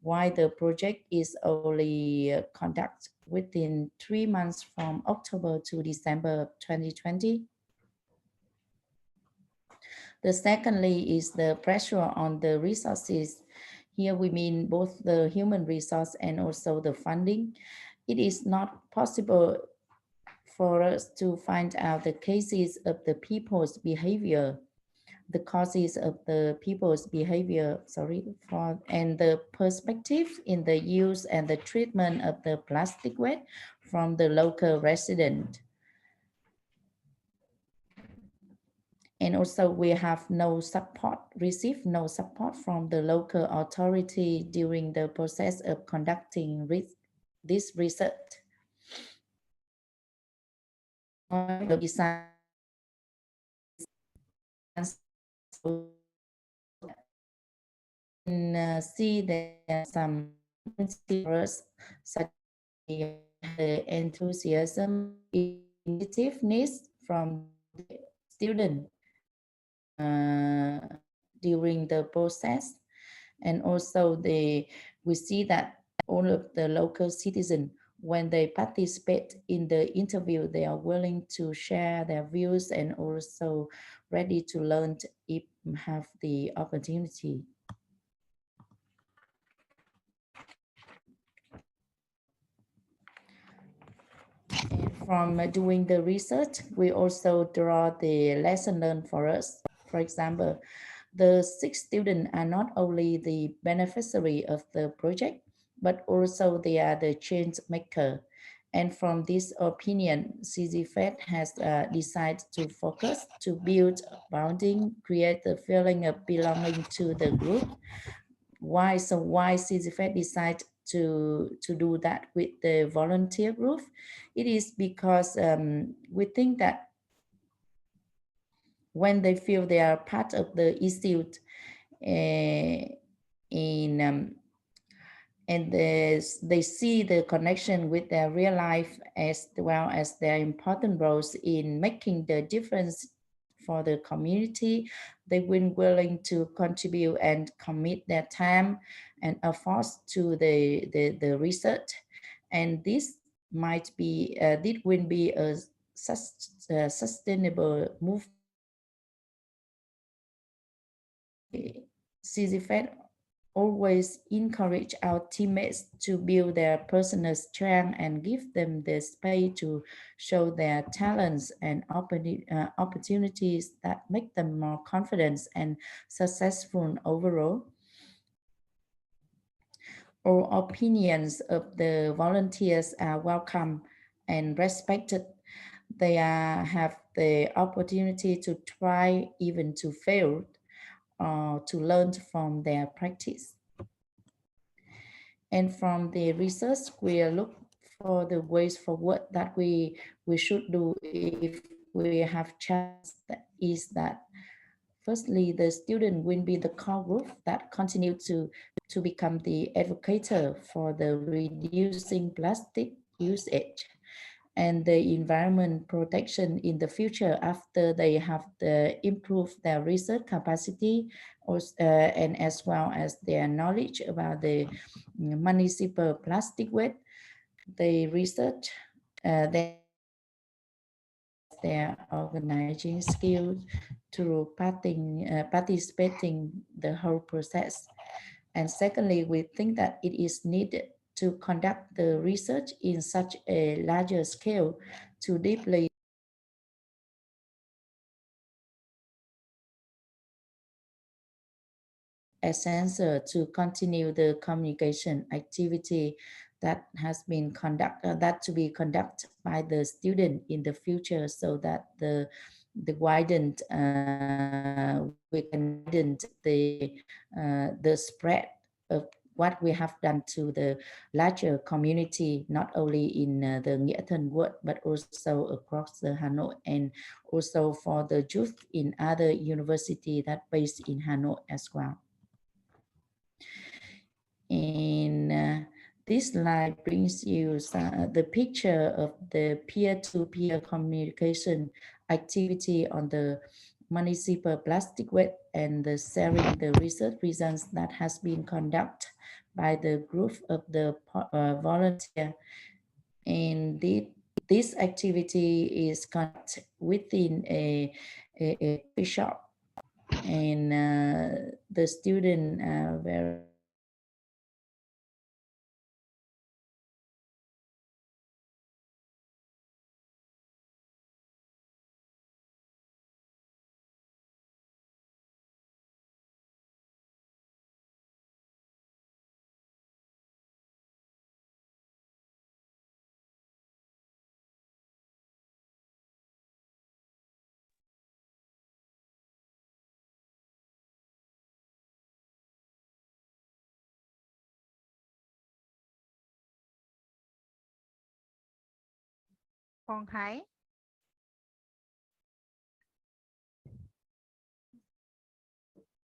S: why the project is only conducted within 3 months from October to December 2020. The secondly is the pressure on the resources. Here we mean both the human resource and also the funding. It is not possible for us to find out the cases of the people's behavior, the causes of the people's behavior, and the perspective in the use and the treatment of the plastic waste from the local resident. And also we have received no support from the local authority during the process of conducting this research. See there are some such as the enthusiasm, initiativeness from the student during the process, and also we see that all of the local citizens, when they participate in the interview, they are willing to share their views and also ready to learn if have the opportunity. And from doing the research, we also draw the lesson learned for us. For example, the 6 students are not only the beneficiary of the project, but also they are the change maker. And from this opinion, CZFET has decided to focus to build bonding, create the feeling of belonging to the group. Why CZFET decided to do that with the volunteer group? It is because we think that when they feel they are part of the institute and they see the connection with their real life as well as their important roles in making the difference for the community, they will be willing to contribute and commit their time and efforts to the research. And this might be, this will be a sustainable movement. CZFET always encourage our teammates to build their personal strength and give them the space to show their talents and opportunities that make them more confident and successful overall. All opinions of the volunteers are welcome and respected. They have the opportunity to try, even to fail, to learn from their practice. And from the research, we look for the ways forward that we should do if we have chance. Is that firstly, the student will be the core group that continue to become the advocate for the reducing plastic usage and the environment protection in the future after they have improved their research capacity and as well as their knowledge about the municipal plastic waste. They research their organizing skills through participating the whole process. And secondly, we think that it is needed to conduct the research in such a larger scale to deeply essential to continue the communication activity that has been to be conducted by the student in the future, so that we can widen the spread of what we have done to the larger community, not only in the Nghĩa Thân ward, but also across the Hanoi, and also for the youth in other university that based in Hanoi as well. And this slide brings you the picture of the peer-to-peer communication activity on the municipal plastic waste and the sharing the research results that has been conducted by the group of the volunteer. And this activity is conducted within a shop, and the student very
M: Hong Hai.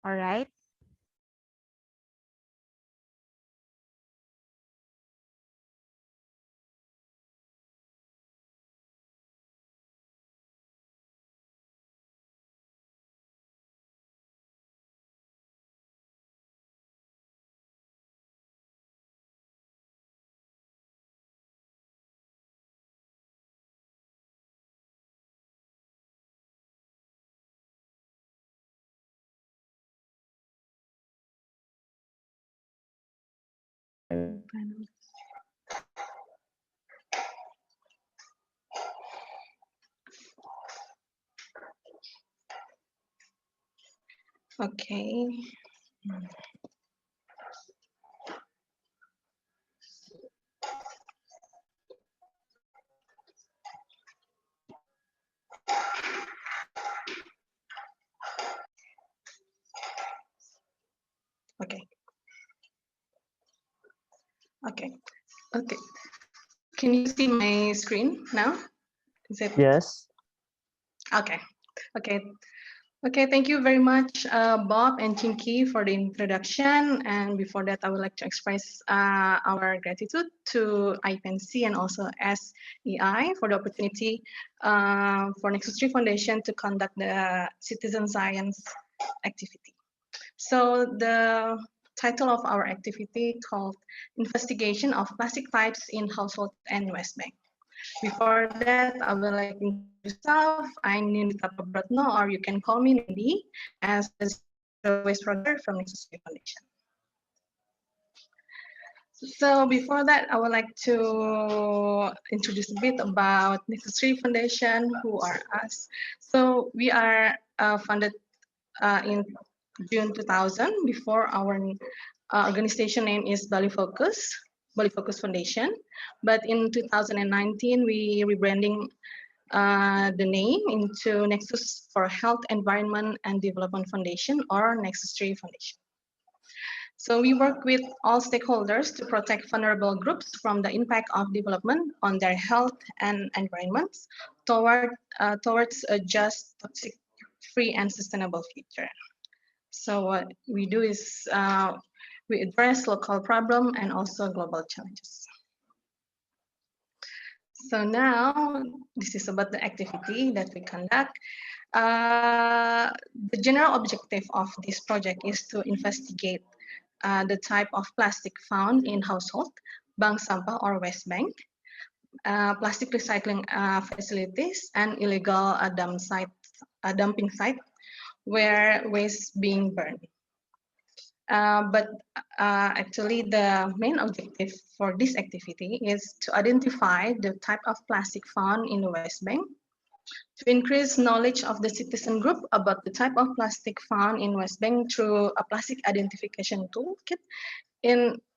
M: All right.
U: Okay. Okay. Okay. Okay. Can you see my screen now? Is it?
L: Yes.
U: Okay. Okay. Okay, thank you very much, Bob and Chinky, for the introduction. And before that, I would like to express our gratitude to IPNC and also SEI for the opportunity for Nexus 3 Foundation to conduct the citizen science activity. So the title of our activity called Investigation of Plastic Types in Household and Waste Bank. Before that, I would like to introduce myself. I'm Nindita Prabratno, or you can call me Nindi, as a waste project from Nexus 3 Foundation. So before that, I would like to introduce a bit about Nexus 3 Foundation, who are us. So we are founded in June 2000. Before, our organization name is Bali Focus Foundation. But in 2019, we rebranding the name into Nexus for Health, Environment and Development Foundation, or Nexus 3 Foundation. So we work with all stakeholders to protect vulnerable groups from the impact of development on their health and environment towards a just, toxic-free and sustainable future. So what we do is we address local problem and also global challenges. So now this is about the activity that we conduct. The general objective of this project is to investigate the type of plastic found in household, bank sampah or waste bank, plastic recycling facilities, and illegal dumping site where waste being burned. But actually the main objective for this activity is to identify the type of plastic found in the waste bank, To increase knowledge of the citizen group about the type of plastic found in West Bank through a plastic identification toolkit.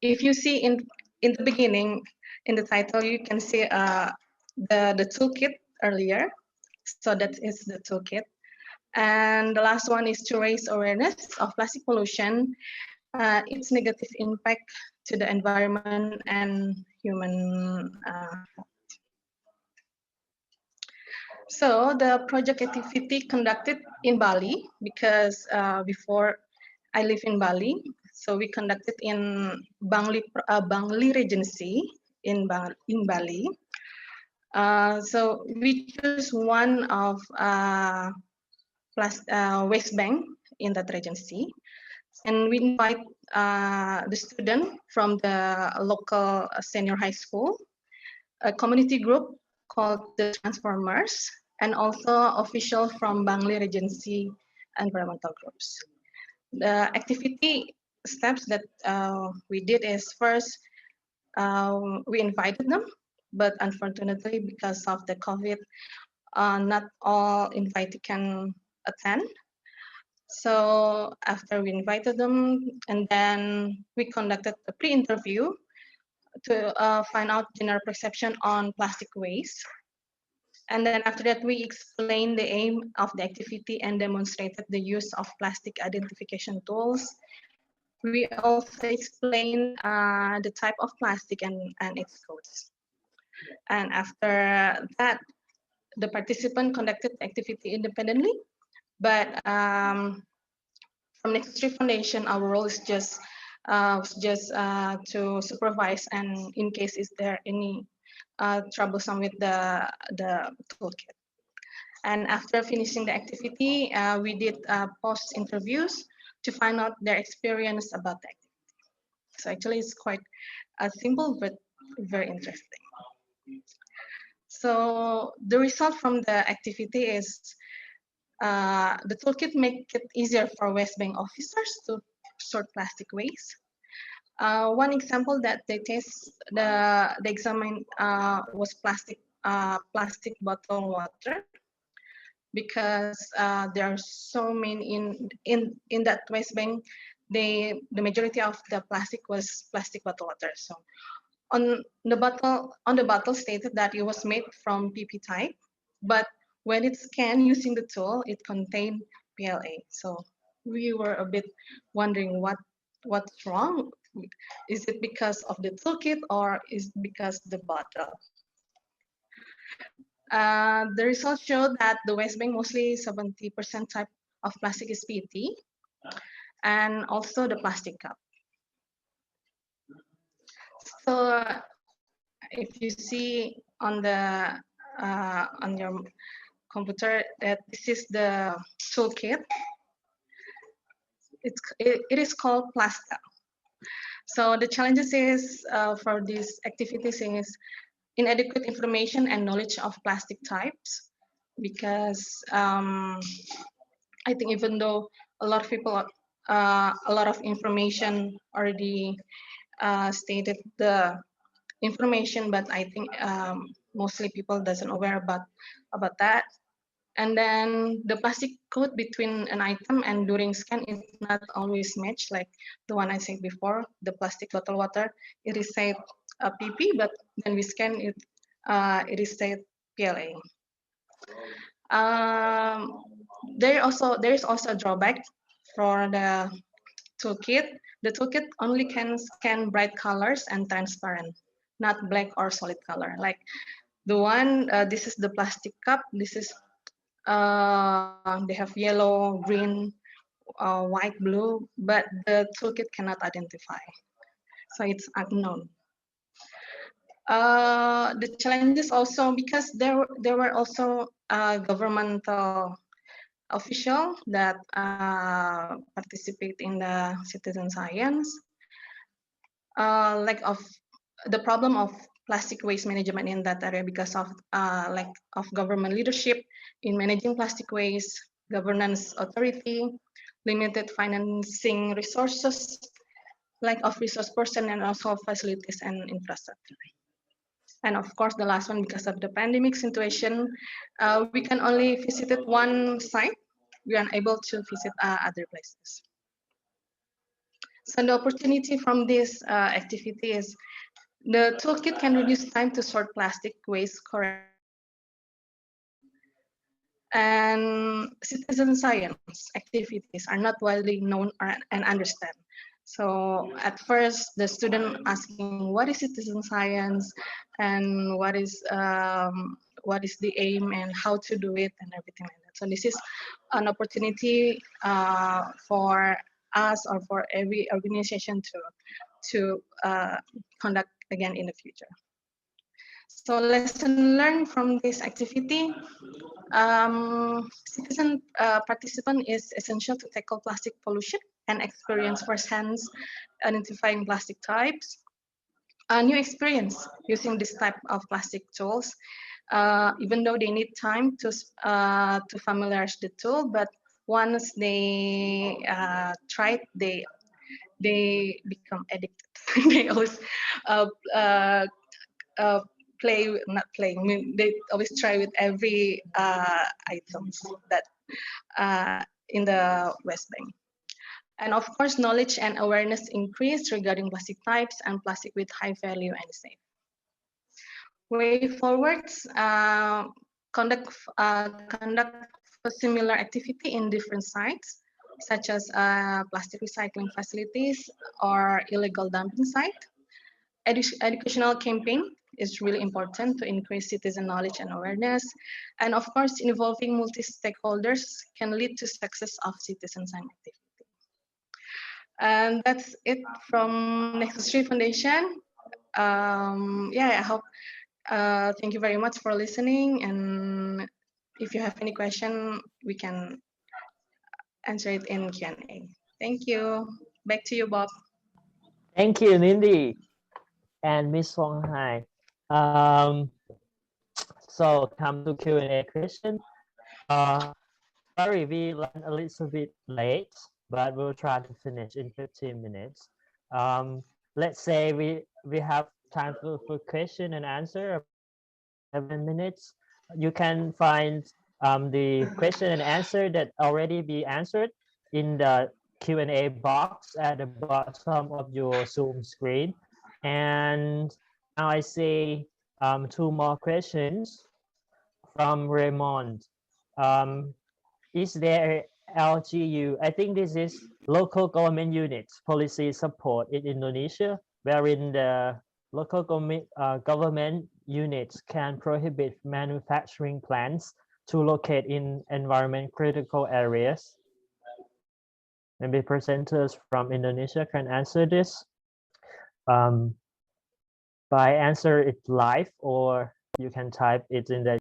U: If you see in the beginning, in the title, you can see the toolkit earlier. So that is the toolkit. And the last one is to raise awareness of plastic pollution, its negative impact to the environment and human. So the project activity conducted in Bali, because before I live in Bali, so we conducted in Bangli Regency in Bali. So we choose one of West Bank in that regency, and we invite the student from the local senior high school, a community group called the Transformers, and also official from Bangli Regency environmental groups. The activity steps that we did is first, we invited them, but unfortunately because of the COVID, not all invited can attend. So after we invited them, and then we conducted a pre-interview to find out general perception on plastic waste. And then after that, we explained the aim of the activity and demonstrated the use of plastic identification tools. We also explained the type of plastic and its codes. And after that, the participant conducted the activity independently. But from Nexus 3 Foundation, our role is just to supervise, and in case is there any troublesome with the toolkit. And after finishing the activity, we did post interviews to find out their experience about the activity. So actually it's quite simple, but very interesting. So the result from the activity is the toolkit make it easier for West Bank officers to sort plastic waste. One example that they examined was plastic bottle water, because there are so many in that West Bank. The majority of the plastic was plastic bottle water. So on the bottle stated that it was made from PP type, but when it's scanned using the tool, it contained PLA. So we were a bit wondering what's wrong. Is it because of the toolkit or is it because the bottle? The results show that the West Bank mostly 70% type of plastic is PET, and also the plastic cup. So if you see on your computer that this is the toolkit, it is called Plasta. So the challenges is for these activities is inadequate information and knowledge of plastic types, because I think even though a lot of people, a lot of information already stated the information, but I think mostly people doesn't aware about that. And then the plastic code between an item and during scan is not always matched, like the one I said before, the plastic bottle water, it is said PP, but when we scan it, it is said PLA. There is also a drawback for the toolkit. The toolkit only can scan bright colors and transparent, not black or solid color. Like the one, this is the plastic cup. This is they have yellow, green, white, blue, but the toolkit cannot identify. So it's unknown. The challenges also, because there were also governmental official that participate in the citizen science. Lack of the problem of plastic waste management in that area because of lack of government leadership in managing plastic waste, governance authority, limited financing resources, lack of resource person, and also facilities and infrastructure. And of course, the last one, because of the pandemic situation, we can only visit one site. We are unable to visit other places. So the opportunity from this activity is the toolkit can reduce time to sort plastic waste correctly. And citizen science activities are not widely known and understand. So at first, the student asking what is citizen science and what is the aim and how to do it and everything like that. So this is an opportunity for us or for every organization to conduct again in the future. So lesson learned from this activity, citizen participant is essential to tackle plastic pollution and experience firsthand identifying plastic types. A new experience using this type of plastic tools, even though they need time to familiarize the tool, but once they try it, they become addicted. They always not playing. I mean, they always try with every items that in the West Bank. And of course, knowledge and awareness increase regarding plastic types and plastic with high value and safe. Way forwards, conduct a similar activity in different sites, such as plastic recycling facilities or illegal dumping site. Educational campaign is really important to increase citizen knowledge and awareness. And of course, involving multi-stakeholders can lead to success of citizen science activity. And that's it from Nexus 3 Foundation. Yeah, I hope, thank you very much for listening. And if you have any question, we can answer it in Q&A. Thank you. Back to you, Bob.
L: Thank you, Nindy and Miss Wong Hai. So come to Q&A question. Sorry, we ran a little bit late, but we'll try to finish in 15 minutes. Let's say we have time for question and answer, 7 minutes. You can find the question and answer that already be answered in the Q&A box at the bottom of your Zoom screen. And now I see 2 more questions from Raymond. Is there LGU? I think this is local government units policy support in Indonesia, wherein the local government units can prohibit manufacturing plants to locate in environment critical areas. Maybe presenters from Indonesia can answer this. By answer it live, or you can type it in the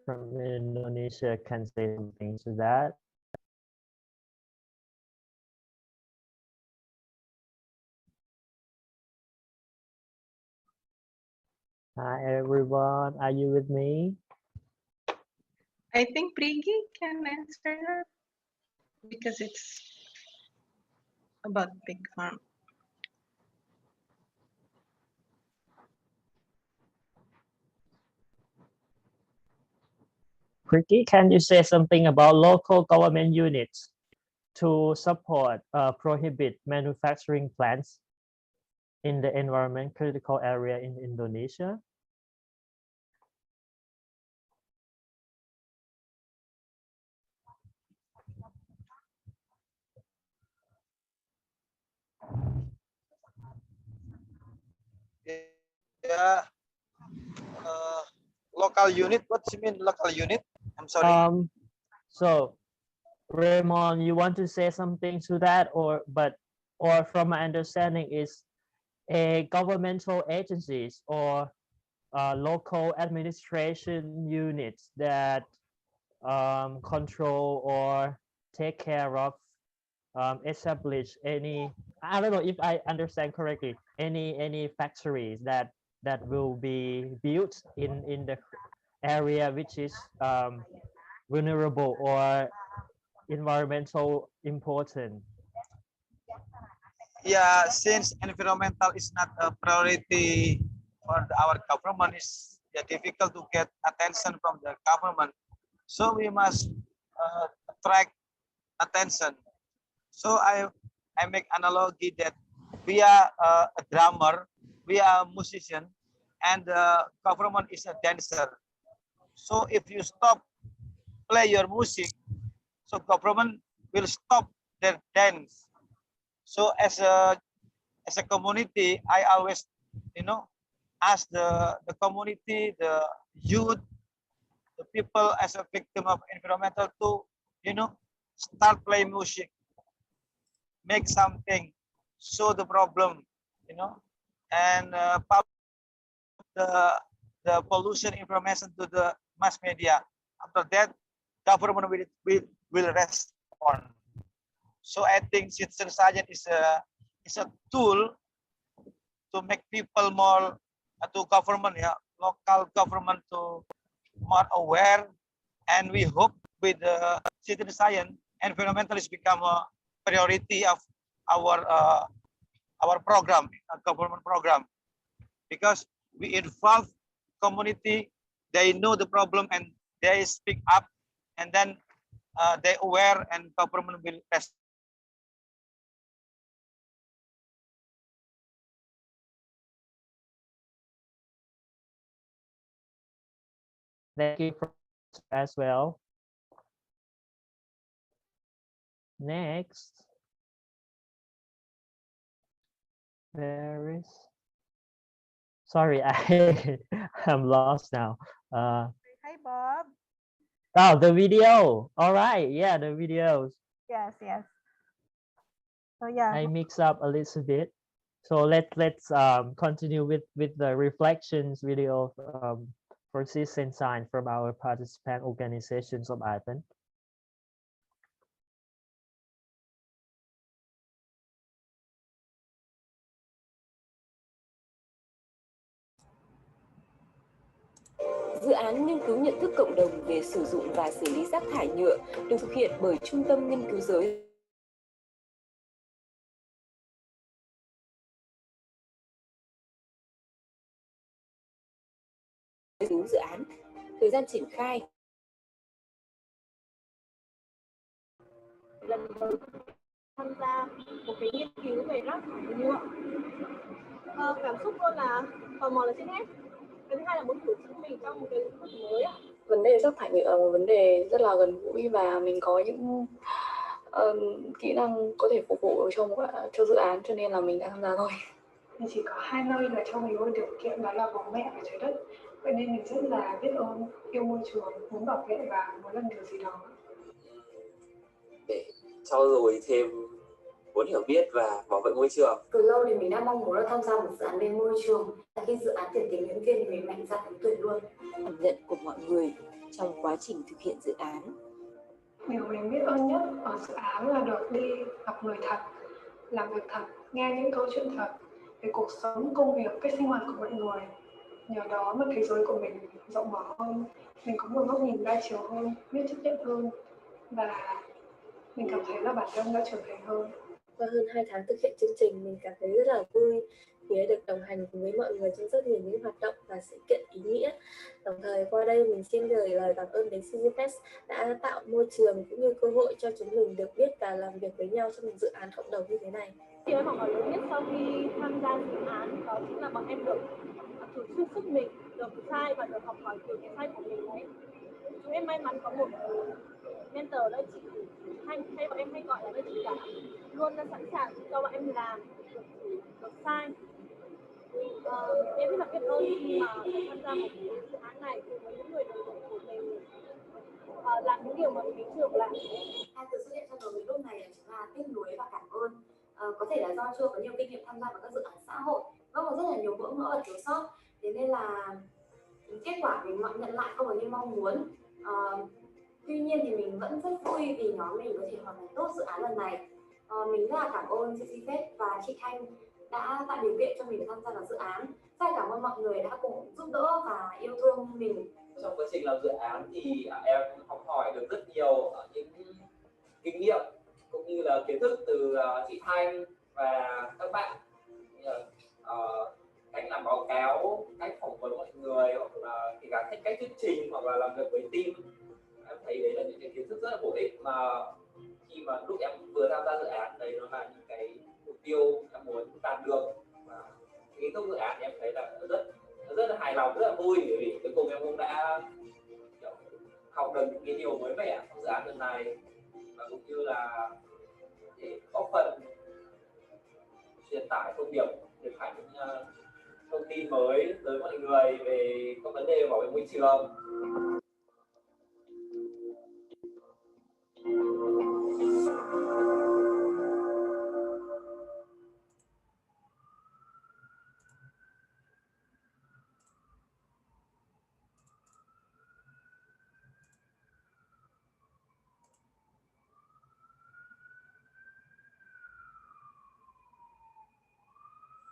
L: from Indonesia can say something to that. Hi everyone, are you with me?
U: I think Prigi can answer that because it's about big farm.
L: Prigi, can you say something about local government units to support prohibit manufacturing plants in the environment critical area in Indonesia?
O: Yeah, local unit. What do you mean local unit? I'm sorry.
L: So Raymond, you want to say something to that, or from my understanding is a governmental agencies or local administration units that control or take care of establish any, I don't know if I understand correctly, any factories that will be built in the area which is vulnerable or environmental important.
O: Yeah, since environmental is not a priority our government is difficult to get attention from the government. So we must attract attention. So I make analogy that we are a drummer, we are a musician, and the government is a dancer. So if you stop play your music, so government will stop their dance. So as a community, I always, ask the community, the youth, the people as a victim of environmental to, start playing music, make something, show the problem, and the pollution information to the mass media. After that, government will respond. So I think citizen science is a tool to make people more to government, local government to more aware, and we hope with the citizen science, environmentalists become a priority of our program, government program, because we involve community, they know the problem and they speak up, and then they aware and government will respond.
L: Thank you as well. Next, there is. Sorry, I'm lost now.
M: Hi, Bob.
L: Oh, the video. All right, yeah, the videos.
M: Yes. So yeah,
L: I mix up a little bit. So let's continue with the reflections video for citizen science from our participant organizations of Ireland.
A: Dự án nghiên cứu nhận thức cộng đồng về sử dụng và xử lý rác thải nhựa được thực hiện bởi Trung tâm Nghiên cứu Giới dự án. Thời gian triển khai.
Q: Lần đầu tham gia một cái nghiên cứu về rác thải nhựa. Cảm xúc luôn là tò mò là trên hết. Cái thứ hai là muốn thử sức mình trong một cái lĩnh vực mới ạ.
V: Vấn đề rác thải nhựa là một vấn đề rất là gần gũi và mình có những kỹ năng có thể phục vụ cho dự án, cho nên là mình đã tham gia thôi.
W: Mình chỉ có hai nơi là cho mình luôn điều kiện, đó là bố mẹ và trái đất. Vậy nên mình rất là biết ơn, yêu môi trường, muốn bảo vệ và muốn làm điều gì đó.
X: Để trau dồi thêm muốn hiểu biết và bảo vệ môi trường.
Y: Từ lâu thì mình đã mong muốn là tham gia một dự án về môi trường. Khi dự án tuyển tình nguyện viên thì mình mạnh dạn ứng tuyển luôn.
A: Cảm nhận của mọi người trong quá trình thực hiện dự án.
W: Điều mình biết ơn nhất ở dự án là được đi gặp người thật, làm việc thật, nghe những câu chuyện thật về cuộc sống, công việc, cách sinh hoạt của mọi người. Nhờ đó mà thế giới của mình rộng mở hơn, mình có một góc nhìn đa chiều hơn, biết chấp nhận hơn và mình cảm thấy là bản thân đã trưởng thành hơn.
V: Qua hơn 2 tháng thực hiện chương trình, mình cảm thấy rất là vui vì đã được đồng hành cùng với mọi người trong rất nhiều những hoạt động và sự kiện ý nghĩa. Đồng thời qua đây mình xin gửi lời cảm ơn đến CGFest đã tạo môi trường cũng như cơ hội cho chúng mình được biết và làm việc với nhau trong một dự án cộng đồng như thế này.
Q: Điều mà mọi người biết sau khi tham gia dự án đó chính là bọn em được thử sức mình, được sai và được học hỏi từ cái sai của mình đấy. Chúng em may mắn có một mentor đó chị hay bọn em hay gọi là đó chị cả, luôn là sẵn sàng cho bọn em làm được sai. Em rất là biết ơn khi mà tham gia một dự án này cùng với những người đồng nghiệp của mình làm những điều mà mình chưa làm.
Y: Hai từ xuất hiện trong đầu mình lúc này chính là tiếc nuối và cảm ơn. Có thể là do chưa có nhiều kinh nghiệm tham gia vào các dự án xã hội, vẫn có rất là nhiều bỡ ngỡ và thiếu sót, thế nên là kết quả mình nhận lại không được như mong muốn. Tuy nhiên thì mình vẫn rất vui vì nhóm mình có thể hoàn thành tốt dự án lần này. Mình rất là cảm ơn CGFest và chị Thanh đã tạo điều kiện cho mình tham gia vào dự án. Rất cảm ơn mọi người đã cùng giúp đỡ và yêu thương mình.
X: Trong quá trình làm dự án thì em học hỏi được rất nhiều những kinh nghiệm cũng như là kiến thức từ chị Thanh và các bạn. cách làm báo cáo, cách phỏng vấn mọi người, hoặc là kể cả cách thuyết trình, hoặc là làm việc với team. Em thấy đấy là những cái kiến thức rất là bổ ích mà khi mà lúc em vừa tham gia dự án, đấy nó là những cái mục tiêu em muốn đạt được. Và kết thúc dự án em thấy là rất là hài lòng, rất là vui, bởi vì cuối cùng em cũng đã học được những cái điều mới mẻ trong dự án lần này, và cũng như là để góp phần truyền tải thông điệp, truyền tải những thông tin mới tới mọi người về các vấn đề bảo vệ môi trường.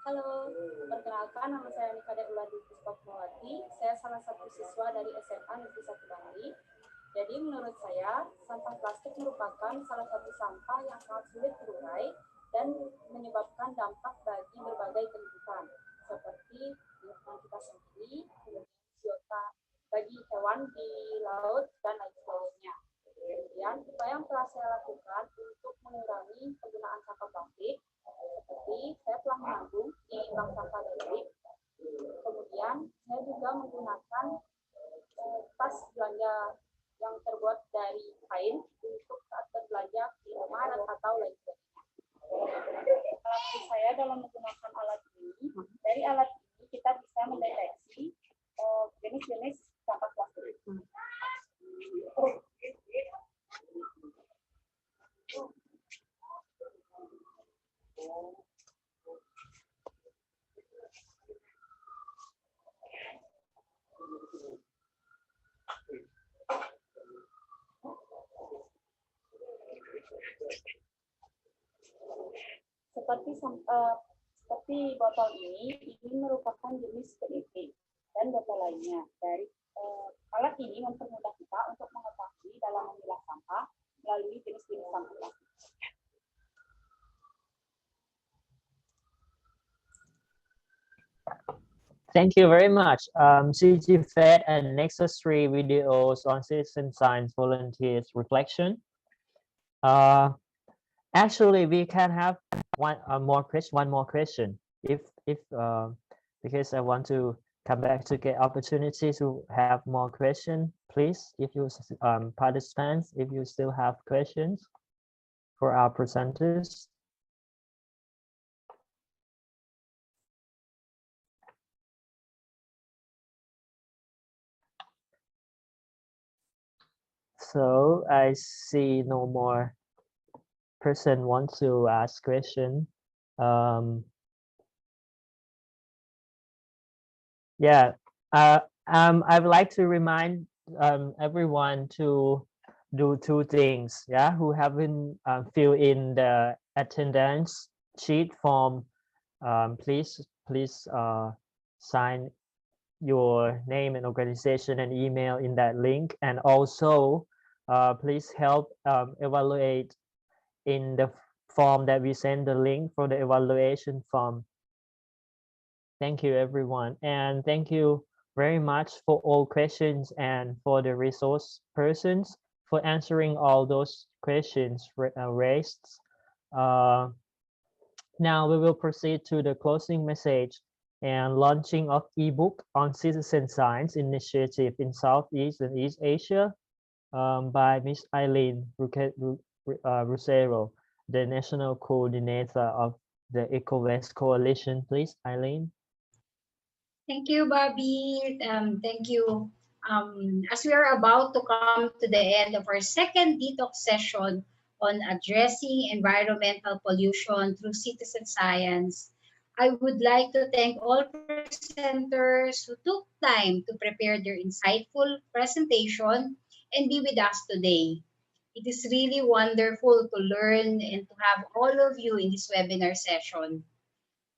B: Halo, perkenalkan nama saya Nika Deuladi Puspakumawati. Saya salah satu siswa dari SMA Negeri 1 Bali. Jadi menurut saya, sampah plastik merupakan salah satu sampah yang sangat sulit terurai dan menyebabkan dampak bagi berbagai kehidupan, seperti lingkungan kita sendiri, biota bagi hewan di laut, dan lain sebagainya. Kemudian, upaya yang telah saya lakukan untuk mengurangi penggunaan sampah plastik, seperti saya telah menabung di bank sampah daring. Kemudian saya juga menggunakan tas belanja yang terbuat dari kain untuk saat berbelanja di Indomaret atau lain sebagainya. Strategi saya dalam menggunakan alat ini, dari alat ini kita bisa mendeteksi jenis-jenis sampah plastik. Seperti botol ini merupakan jenis PET dan botol lainnya. Dari alat ini mempermudah kita untuk mengetahui dalam memilah sampah melalui jenis-jenis sampah plastik.
L: Thank you very much. CG Fed and Nexus 3 videos on citizen science volunteers reflection. Actually, we can have one more question. If because I want to come back to get opportunity to have more questions, please, if you participants, if you still have questions for our presenters. So I see no more person want to ask question. Yeah, I would like to remind everyone to do two things. Yeah, who haven't filled in the attendance sheet form, please sign your name and organization and email in that link, and also please help evaluate in the form that we send the link for the evaluation form. Thank you, everyone, and thank you very much for all questions and for the resource persons for answering all those questions raised. Now we will proceed to the closing message and launching of ebook on citizen science initiative in Southeast and East Asia by Ms. Eileen Rusero, the national coordinator of the EcoWest Coalition. Please, Eileen.
C: Thank you, Bobby. Thank you. As we are about to come to the end of our second detox session on addressing environmental pollution through citizen science, I would like to thank all presenters who took time to prepare their insightful presentation and be with us today. It is really wonderful to learn and to have all of you in this webinar session.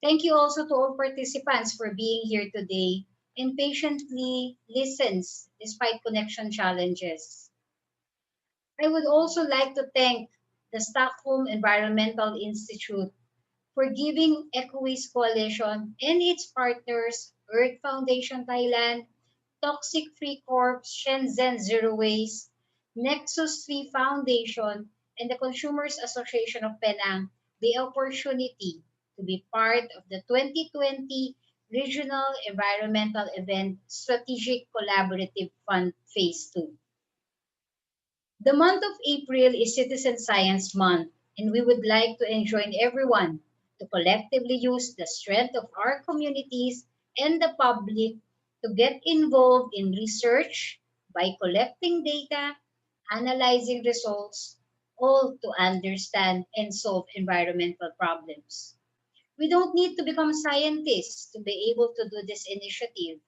C: Thank you also to all participants for being here today and patiently listens despite connection challenges. I would also like to thank the Stockholm Environmental Institute Forgiving Ecowaste Coalition and its partners, Earth Foundation Thailand, Toxic Free Corp, Shenzhen Zero Waste, Nexus 3 Foundation, and the Consumers Association of Penang the opportunity to be part of the 2020 Regional Environmental Event Strategic Collaborative Fund Phase 2. The month of April is Citizen Science Month, and we would like to enjoin everyone to collectively use the strength of our communities and the public to get involved in research by collecting data, analyzing results, all to understand and solve environmental problems. We don't need to become scientists to be able to do this initiative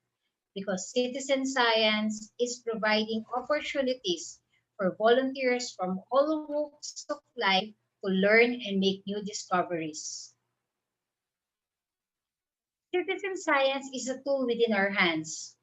C: because citizen science is providing opportunities for volunteers from all walks of life to learn and make new discoveries. Citizen science is a tool within our hands.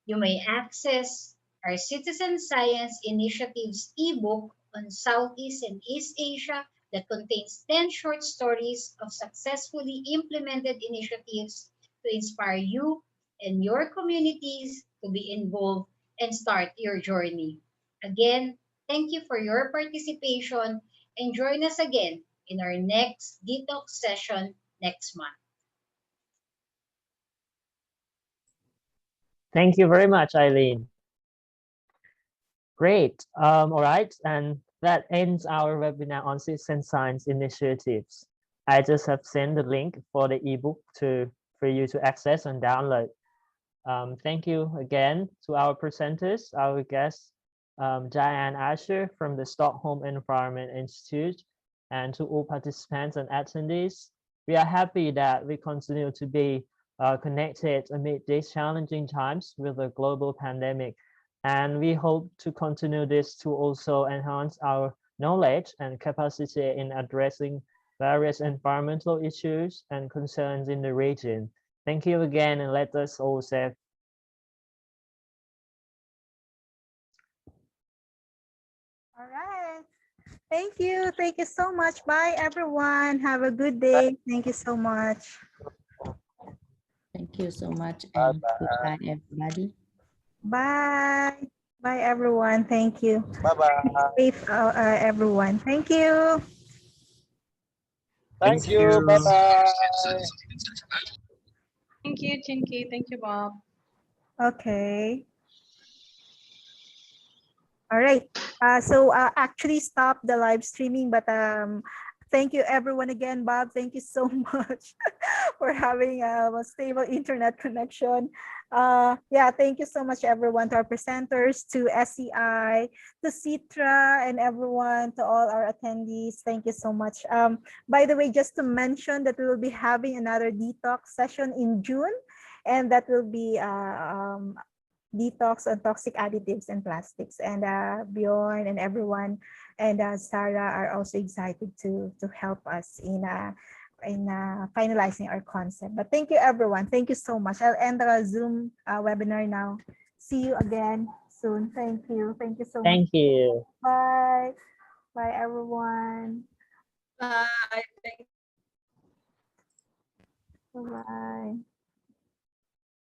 C: You may access our Citizen Science Initiatives ebook on Southeast and East Asia that contains 10 short stories of successfully implemented initiatives to inspire you and your communities to be involved and start your journey. Again, thank you for your participation and join us again in our next detox session next month.
L: Thank you very much, Eileen. Great. All right, and that ends our webinar on citizen science initiatives. I just have sent the link for the ebook for you to access and download. Thank you again to our presenters, our guests, Diane Asher from the Stockholm Environment Institute, and to all participants and attendees. We are happy that we continue to be connected amid these challenging times with the global pandemic. And we hope to continue this to also enhance our knowledge and capacity in addressing various environmental issues and concerns in the region. Thank you again, and let us all say
M: All right. Thank you. Thank you so much. Bye, everyone. Have a good day. Thank you so much.
S: Thank you so much, and goodbye, everybody.
M: Bye. Bye, everyone. Thank you.
O: Bye-bye.
M: Safe, everyone. Thank you.
O: Thank you. Bye-bye.
U: Thank you, Chinky. Thank you, Bob.
M: Okay. All right. Actually stop the live streaming, but thank you everyone again, Bob. Thank you so much for having a stable internet connection. Yeah, thank you so much everyone, to our presenters, to SEI, to Citra, and everyone, to all our attendees. Thank you so much. By the way, just to mention that we will be having another detox session in June, and that will be detox on toxic additives and plastics. And Bjorn and everyone and Sarah are also excited to help us in finalizing our concept. But thank you, everyone. Thank you so much. I'll end the Zoom webinar now. See you again soon. Thank you. Thank you so much.
L: Thank you.
M: Bye. Bye, everyone.
U: Bye.
M: Bye.